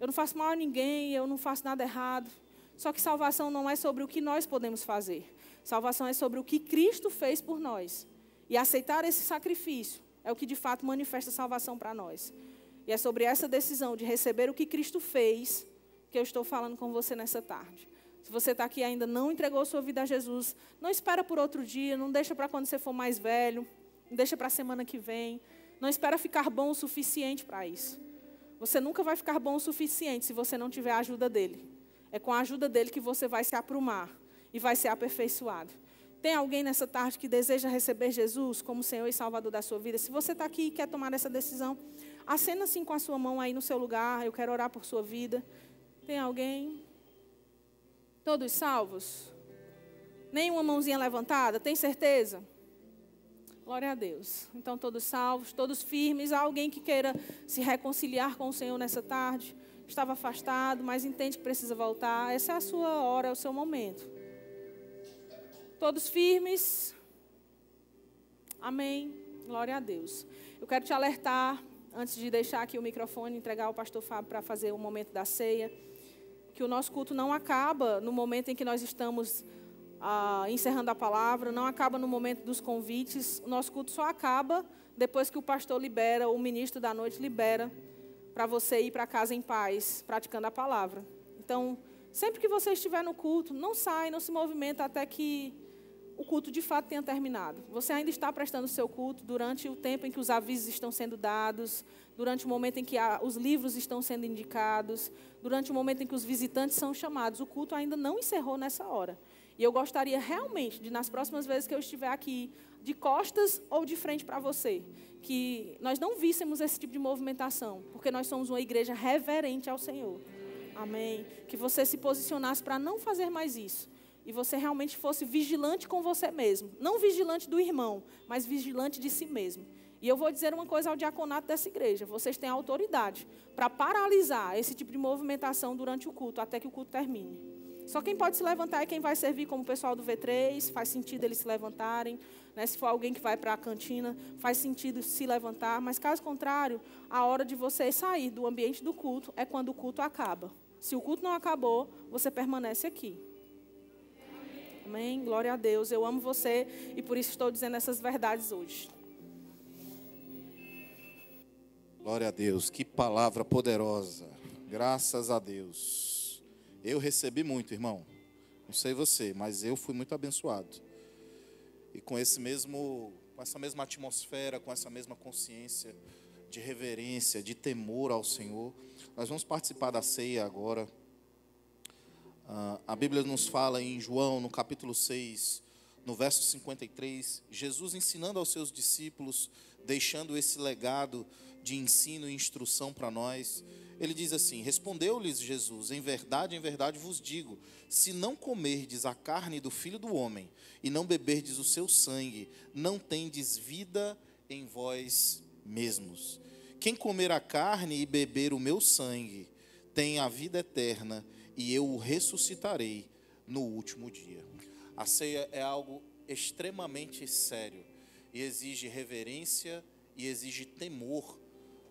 Eu não faço mal a ninguém, eu não faço nada errado. Só que salvação não é sobre o que nós podemos fazer. Salvação é sobre o que Cristo fez por nós. E aceitar esse sacrifício é o que de fato manifesta salvação para nós. E é sobre essa decisão de receber o que Cristo fez que eu estou falando com você nessa tarde. Se você está aqui e ainda não entregou sua vida a Jesus, não espera por outro dia, não deixa para quando você for mais velho, não deixa para a semana que vem, não espera ficar bom o suficiente para isso. Você nunca vai ficar bom o suficiente se você não tiver a ajuda dele. É com a ajuda dele que você vai se aprumar e vai ser aperfeiçoado. Tem alguém nessa tarde que deseja receber Jesus como Senhor e Salvador da sua vida? Se você está aqui e quer tomar essa decisão, acena assim com a sua mão aí no seu lugar. Eu quero orar por sua vida. Tem alguém? Todos salvos? Nenhuma mãozinha levantada? Tem certeza? Glória a Deus. Então todos salvos, todos firmes. Há alguém que queira se reconciliar com o Senhor nessa tarde? Estava afastado, mas entende que precisa voltar. Essa é a sua hora, é o seu momento. Todos firmes? Amém. Glória a Deus. Eu quero te alertar, antes de deixar aqui o microfone, entregar ao pastor Fábio para fazer o momento da ceia, que o nosso culto não acaba no momento em que nós estamos encerrando a palavra, não acaba no momento dos convites. O nosso culto só acaba depois que o pastor libera, o ministro da noite libera, para você ir para casa em paz, praticando a palavra. Então, sempre que você estiver no culto, não sai, não se movimenta até que o culto de fato tenha terminado. Você ainda está prestando o seu culto durante o tempo em que os avisos estão sendo dados, durante o momento em que os livros estão sendo indicados, durante o momento em que os visitantes são chamados. O culto ainda não encerrou nessa hora. E eu gostaria realmente de, nas próximas vezes que eu estiver aqui, de costas ou de frente para você, que nós não víssemos esse tipo de movimentação, porque nós somos uma igreja reverente ao Senhor. Amém? Que você se posicionasse para não fazer mais isso. E você realmente fosse vigilante com você mesmo. Não vigilante do irmão, mas vigilante de si mesmo. E eu vou dizer uma coisa ao diaconato dessa igreja. Vocês têm autoridade para paralisar esse tipo de movimentação durante o culto, até que o culto termine. Só quem pode se levantar é quem vai servir como o pessoal do V3. Faz sentido eles se levantarem. Né? Se for alguém que vai para a cantina, faz sentido se levantar. Mas, caso contrário, a hora de você sair do ambiente do culto é quando o culto acaba. Se o culto não acabou, você permanece aqui. Amém? Glória a Deus. Eu amo você e por isso estou dizendo essas verdades hoje. Glória a Deus. Que palavra poderosa. Graças a Deus. Eu recebi muito, irmão. Não sei você, mas eu fui muito abençoado. E com essa mesma atmosfera, com essa mesma consciência de reverência, de temor ao Senhor, nós vamos participar da ceia agora. A Bíblia nos fala em João, no capítulo 6, no verso 53, Jesus ensinando aos seus discípulos, deixando esse legado de ensino e instrução para nós. Ele diz assim: respondeu-lhes Jesus, em verdade vos digo, se não comerdes a carne do Filho do Homem e não beberdes o seu sangue, não tendes vida em vós mesmos. Quem comer a carne e beber o meu sangue tem a vida eterna, e eu o ressuscitarei no último dia. A ceia é algo extremamente sério e exige reverência e exige temor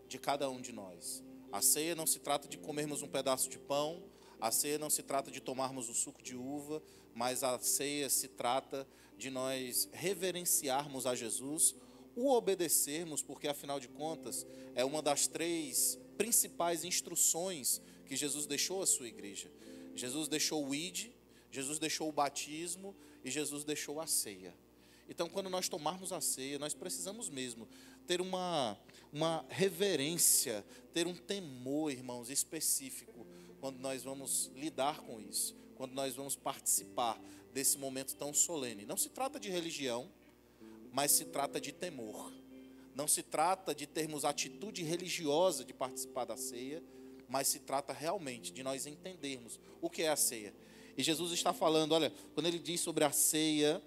de cada um de nós. A ceia não se trata de comermos um pedaço de pão, a ceia não se trata de tomarmos o suco de uva, mas a ceia se trata de nós reverenciarmos a Jesus, o obedecermos, porque afinal de contas é uma das 3 principais instruções que que Jesus deixou a sua igreja. Jesus deixou o id, Jesus deixou o batismo e Jesus deixou a ceia. Então, quando nós tomarmos a ceia, nós precisamos mesmo ter uma reverência, ter um temor, irmãos, específico, quando nós vamos lidar com isso, quando nós vamos participar desse momento tão solene. Não se trata de religião, mas se trata de temor. Não se trata de termos atitude religiosa de participar da ceia, mas se trata realmente de nós entendermos o que é a ceia. E Jesus está falando, olha, quando ele diz sobre a ceia,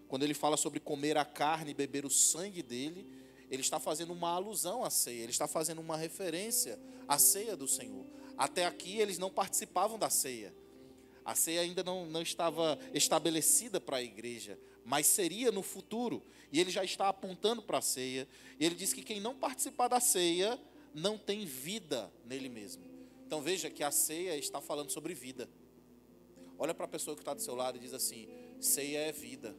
quando ele fala sobre comer a carne e beber o sangue dele, ele está fazendo uma alusão à ceia, ele está fazendo uma referência à ceia do Senhor. Até aqui eles não participavam da ceia. A ceia ainda não estava estabelecida para a igreja, mas seria no futuro. E ele já está apontando para a ceia. E ele diz que quem não participar da ceia não tem vida nele mesmo. Então veja que a ceia está falando sobre vida. Olha para a pessoa que está do seu lado e diz assim: ceia é vida.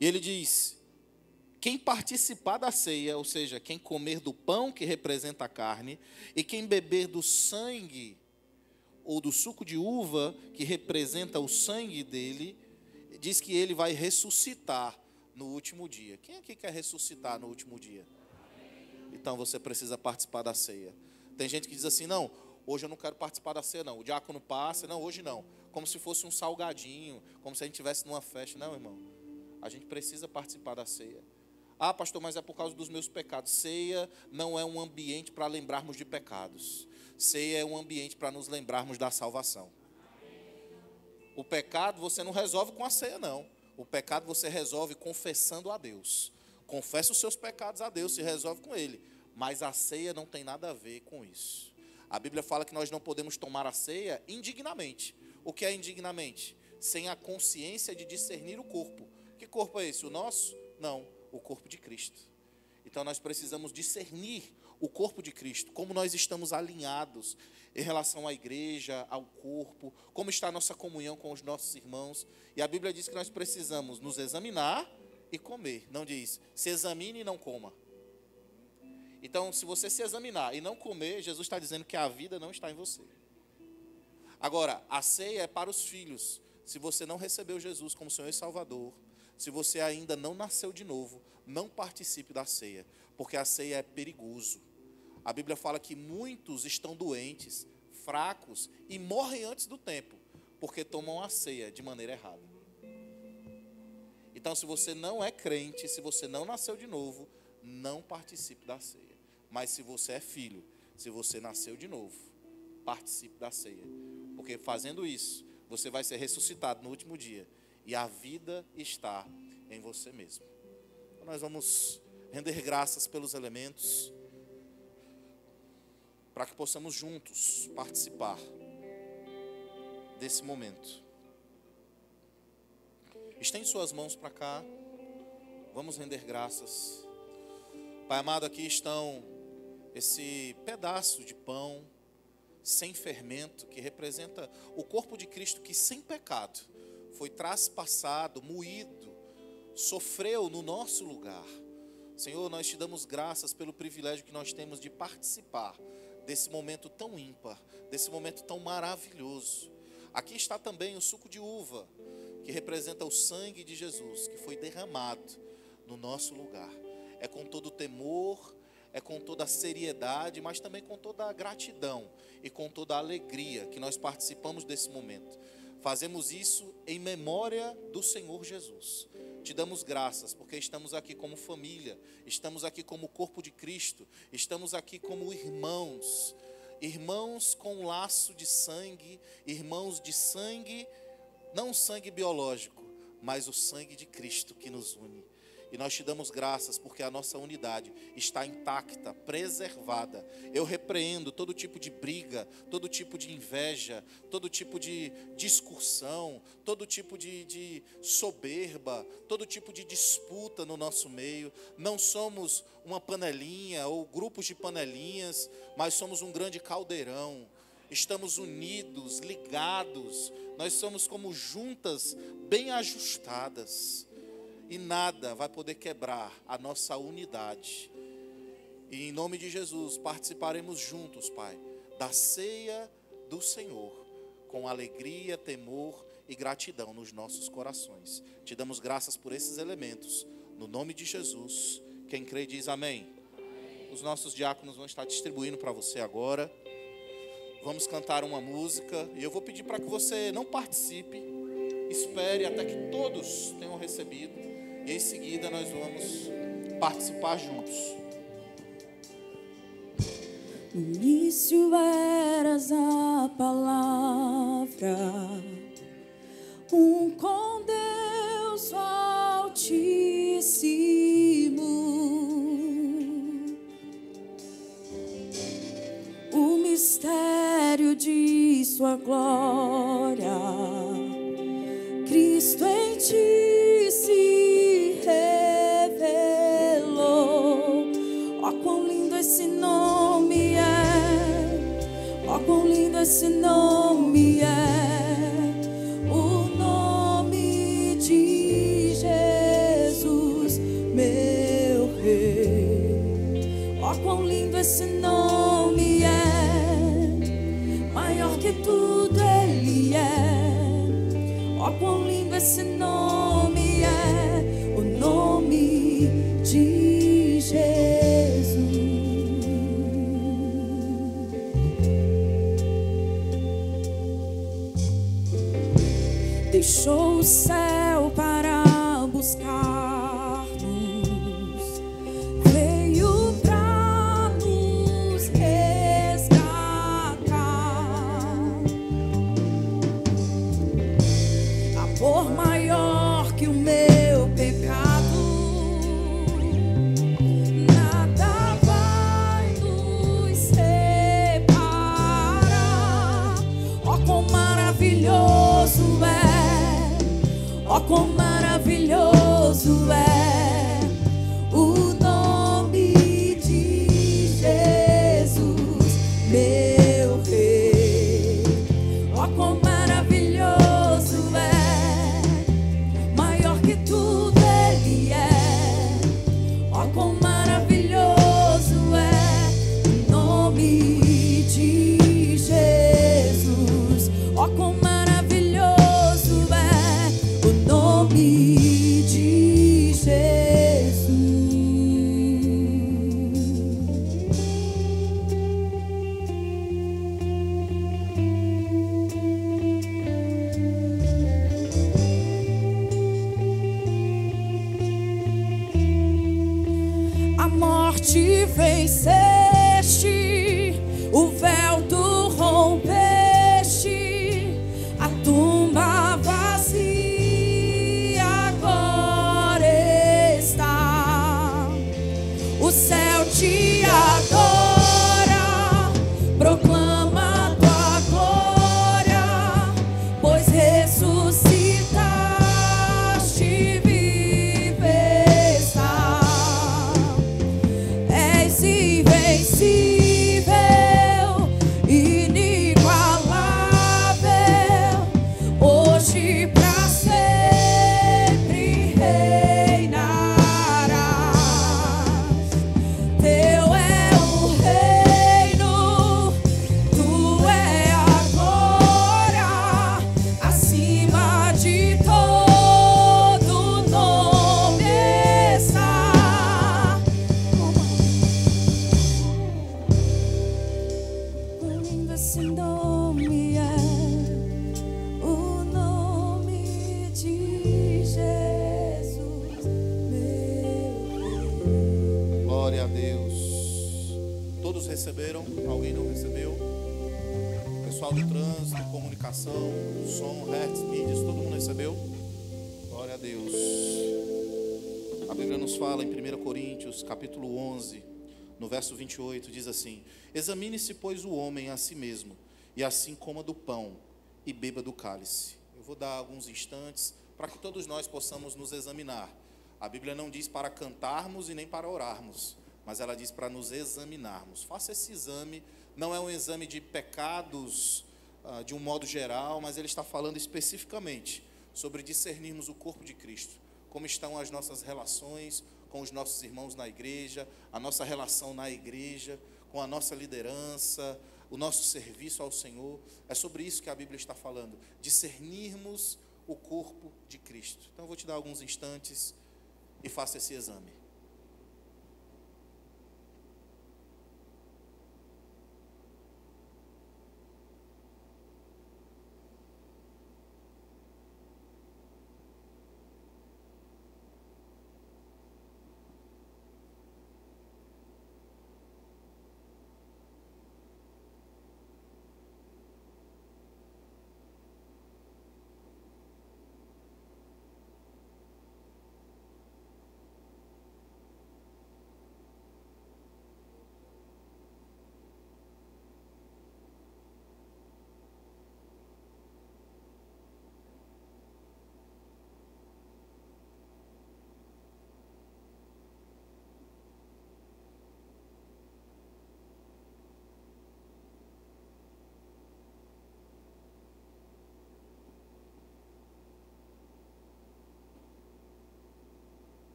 E ele diz: quem participar da ceia, ou seja, quem comer do pão que representa a carne, e quem beber do sangue ou do suco de uva que representa o sangue dele, diz que ele vai ressuscitar no último dia. Quem aqui quer ressuscitar no último dia? Então você precisa participar da ceia. Tem gente que diz assim: não, hoje eu não quero participar da ceia não, o diácono passa, não, hoje não. Como se fosse um salgadinho, como se a gente estivesse numa festa. Não, irmão, a gente precisa participar da ceia. Ah, pastor, mas é por causa dos meus pecados. Ceia não é um ambiente para lembrarmos de pecados. Ceia é um ambiente para nos lembrarmos da salvação. O pecado você não resolve com a ceia, não. O pecado você resolve confessando a Deus. Confessa os seus pecados a Deus, se resolve com Ele. Mas a ceia não tem nada a ver com isso. A Bíblia fala que nós não podemos tomar a ceia indignamente. O que é indignamente? Sem a consciência de discernir o corpo. Que corpo é esse? O nosso? Não, o corpo de Cristo. Então nós precisamos discernir o corpo de Cristo, como nós estamos alinhados em relação à igreja, ao corpo, como está a nossa comunhão com os nossos irmãos. E a Bíblia diz que nós precisamos nos examinar e comer. Não diz, se examine e não coma. Então, se você se examinar e não comer, Jesus está dizendo que a vida não está em você. Agora, a ceia é para os filhos. Se você não recebeu Jesus como Senhor e Salvador, se você ainda não nasceu de novo, não participe da ceia, porque a ceia é perigoso. A Bíblia fala que muitos estão doentes, fracos e morrem antes do tempo, porque tomam a ceia de maneira errada. Então, se você não é crente, se você não nasceu de novo, não participe da ceia. Mas se você é filho, se você nasceu de novo, participe da ceia. Porque fazendo isso, você vai ser ressuscitado no último dia. E a vida está em você mesmo. Então, nós vamos render graças pelos elementos, para que possamos juntos participar desse momento. Estende suas mãos para cá. Vamos render graças. Pai amado, aqui estão esse pedaço de pão sem fermento, que representa o corpo de Cristo, que sem pecado foi traspassado, moído, sofreu no nosso lugar. Senhor, nós te damos graças pelo privilégio que nós temos de participar desse momento tão ímpar, desse momento tão maravilhoso. Aqui está também o suco de uva, que representa o sangue de Jesus, que foi derramado no nosso lugar. É com todo temor, é com toda a seriedade, mas também com toda a gratidão e com toda a alegria que nós participamos desse momento. Fazemos isso em memória do Senhor Jesus. Te damos graças porque estamos aqui como família, estamos aqui como corpo de Cristo, estamos aqui como irmãos, irmãos com um laço de sangue, irmãos de sangue, não sangue biológico, mas o sangue de Cristo que nos une. E nós te damos graças porque a nossa unidade está intacta, preservada. Eu repreendo todo tipo de briga, todo tipo de inveja, todo tipo de discussão, todo tipo de soberba, todo tipo de disputa no nosso meio. Não somos uma panelinha ou grupos de panelinhas, mas somos um grande caldeirão. Estamos unidos, ligados, nós somos como juntas bem ajustadas. E nada vai poder quebrar a nossa unidade. E em nome de Jesus participaremos juntos, Pai, da ceia do Senhor, com alegria, temor e gratidão nos nossos corações. Te damos graças por esses elementos, no nome de Jesus. Quem crê diz amém. Os nossos diáconos vão estar distribuindo para você agora. Vamos cantar uma música e eu vou pedir para que você não participe, espere até que todos tenham recebido e em seguida nós vamos participar juntos. No início eras a palavra, com Deus Altíssimo. O mistério de sua glória, Cristo em ti se revelou. Ó, quão lindo esse nome é, ó, quão lindo esse nome é, o nome de Jesus, meu Rei. Ó, quão lindo esse nome é, maior que tudo Ele é. Ó, quão lindo esse nome é, o nome de Jesus. Deixou o céu para buscar-nos, veio para nos resgatar. Amor maior que o meu pecado, nada vai nos separar. Ó, quão maravilhoso é, ó, quão maravilhoso é o nome de Jesus, meu Rei. Ó, quão maravilhoso é, maior que tudo Ele é. Ó, quão maravilhoso é o nome de Jesus. Ó, quão maravilhoso é o nome de Jesus. A morte venceste, o véu tu rompeste, a tumba vazia agora está. O céu te adora, proclama tua glória, pois ressuscitaste, vive está. És invencível, inigualável, hoje pra sempre reinarás. Teu é o reino, tu é agora, acima de todo nome está. Quão lindo esse nome é, o nome de Jesus, meu Rei. Glória a Deus. Todos receberam? Alguém não recebeu? Pessoal do trânsito, comunicação, som, hertz, mídias, todo mundo recebeu? Glória a Deus. A Bíblia nos fala em 1 Coríntios, capítulo 11, no verso 28, diz assim: examine-se, pois, o homem a si mesmo, e assim coma do pão e beba do cálice. Eu vou dar alguns instantes para que todos nós possamos nos examinar. A Bíblia não diz para cantarmos e nem para orarmos, mas ela diz para nos examinarmos. Faça esse exame, não é um exame de pecados de um modo geral, mas ele está falando especificamente sobre discernirmos o corpo de Cristo. Como estão as nossas relações, com os nossos irmãos na igreja, a nossa relação na igreja, com a nossa liderança, o nosso serviço ao Senhor. É sobre isso que a Bíblia está falando, discernirmos o corpo de Cristo. Então eu vou te dar alguns instantes e faça esse exame.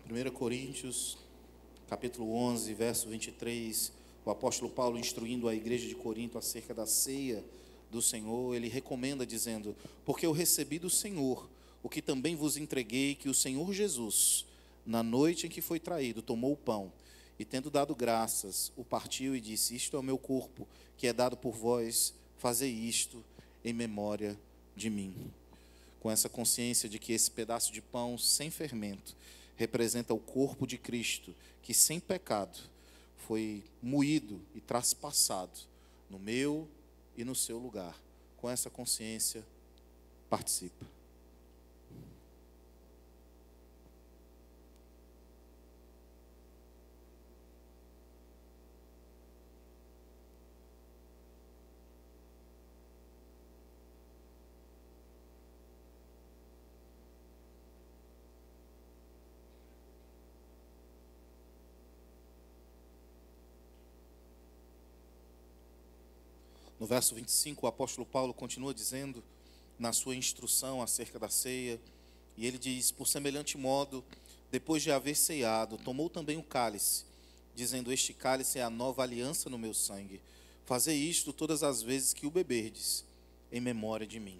Primeira Coríntios, capítulo 11, verso 23, o apóstolo Paulo, instruindo a igreja de Corinto acerca da ceia do Senhor, ele recomenda dizendo: porque eu recebi do Senhor o que também vos entreguei, que o Senhor Jesus, na noite em que foi traído, tomou o pão e, tendo dado graças, o partiu e disse: isto é o meu corpo, que é dado por vós, fazei isto em memória de mim. Com essa consciência de que esse pedaço de pão sem fermento representa o corpo de Cristo, que sem pecado foi moído e traspassado no meu e no seu lugar. Com essa consciência, participa. No verso 25, o apóstolo Paulo continua dizendo, na sua instrução acerca da ceia, e ele diz: por semelhante modo, depois de haver ceado, tomou também o cálice, dizendo: este cálice é a nova aliança no meu sangue. Fazei isto todas as vezes que o beberdes, em memória de mim.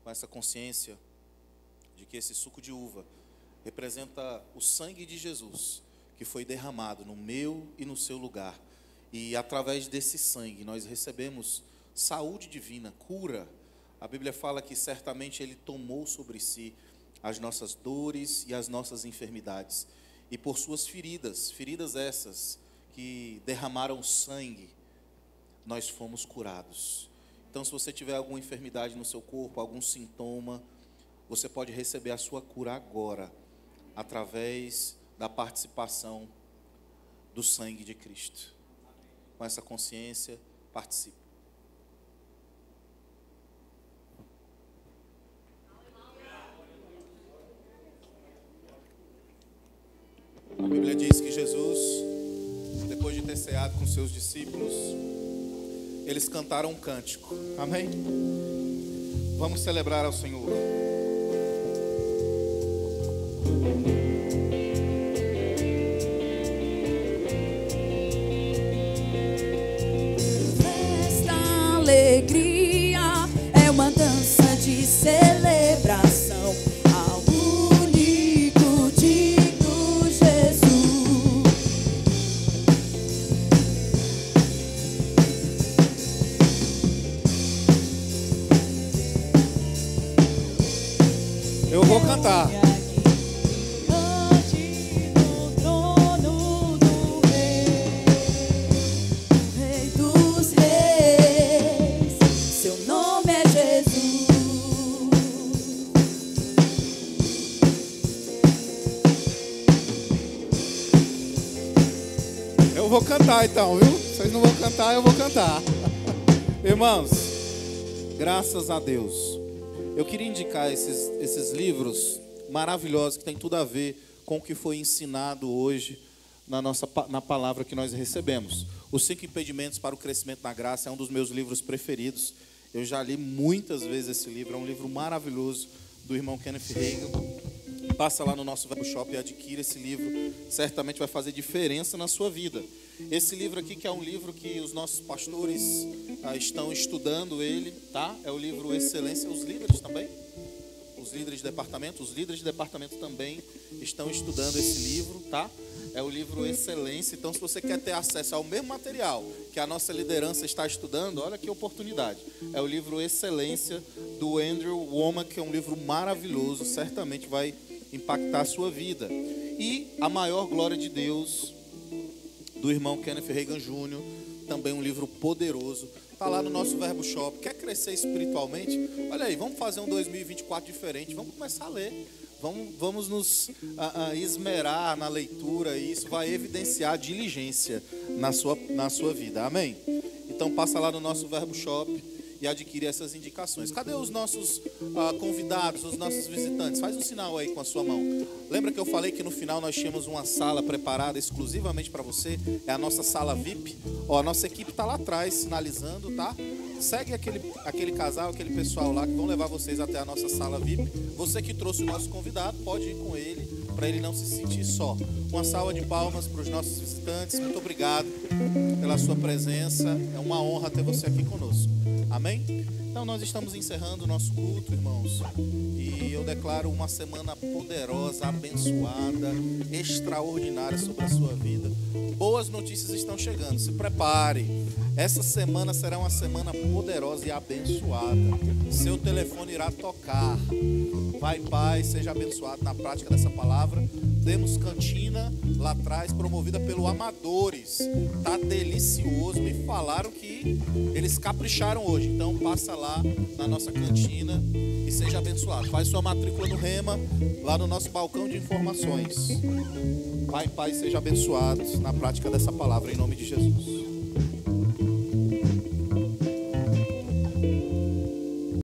Com essa consciência de que esse suco de uva representa o sangue de Jesus, que foi derramado no meu e no seu lugar. E através desse sangue nós recebemos saúde divina, cura. A Bíblia fala que certamente Ele tomou sobre si as nossas dores e as nossas enfermidades. E por suas feridas, feridas essas que derramaram sangue, nós fomos curados. Então, se você tiver alguma enfermidade no seu corpo, algum sintoma, você pode receber a sua cura agora, através da participação do sangue de Cristo. Com essa consciência, participe. A Bíblia diz que Jesus, depois de ter ceado com seus discípulos, eles cantaram um cântico. Amém? Vamos celebrar ao Senhor. Alegria é uma dança de celebração ao único digno Jesus. Eu vou cantar. Eu vou cantar então, viu? Vocês não vão cantar, eu vou cantar. Irmãos, graças a Deus. Eu queria indicar esses livros maravilhosos que tem tudo a ver com o que foi ensinado hoje na palavra que nós recebemos. Os 5 Impedimentos para o Crescimento na Graça é um dos meus livros preferidos. Eu já li muitas vezes esse livro, é um livro maravilhoso do irmão Kenneth Hagin. Passa lá no nosso Verbo Shop e adquira esse livro. Certamente vai fazer diferença na sua vida. Esse livro aqui, que é um livro que os nossos pastores estão estudando ele, tá? É o livro Excelência. Os líderes também? Os líderes de departamento também estão estudando esse livro, tá? É o livro Excelência. Então, se você quer ter acesso ao mesmo material que a nossa liderança está estudando, olha que oportunidade. É o livro Excelência, do Andrew Wommack, que é um livro maravilhoso, certamente vai impactar a sua vida. E A Maior Glória de Deus, do irmão Kenneth Hagin Jr., também um livro poderoso. Está lá no nosso Verbo Shop. Quer crescer espiritualmente? Olha aí, vamos fazer um 2024 diferente. Vamos começar a ler. Vamos nos esmerar na leitura. E isso vai evidenciar diligência na sua vida. Amém? Então passa lá no nosso Verbo Shop e adquire essas indicações. Cadê os nossos convidados, os nossos visitantes? Faz um sinal aí com a sua mão. Lembra que eu falei que no final nós tínhamos uma sala preparada exclusivamente para você? É a nossa sala VIP. Ó, a nossa equipe está lá atrás sinalizando, tá? Segue aquele casal, aquele pessoal lá que vão levar vocês até a nossa sala VIP. Você que trouxe o nosso convidado, pode ir com ele, para ele não se sentir só. Uma salva de palmas para os nossos visitantes. Muito obrigado pela sua presença. É uma honra ter você aqui conosco. Amém? Então nós estamos encerrando o nosso culto, irmãos. E eu declaro uma semana poderosa, abençoada, extraordinária sobre a sua vida. Boas notícias estão chegando, se prepare. Essa semana será uma semana poderosa e abençoada. Seu telefone irá tocar. Vai, Pai, seja abençoado na prática dessa palavra. Temos cantina lá atrás, promovida pelo Amadores. Tá delicioso. Me falaram que eles capricharam hoje. Então passa lá na nossa cantina e seja abençoado. Faz sua matrícula no Rema, lá no nosso balcão de informações. Pai, seja abençoado na prática dessa palavra, em nome de Jesus.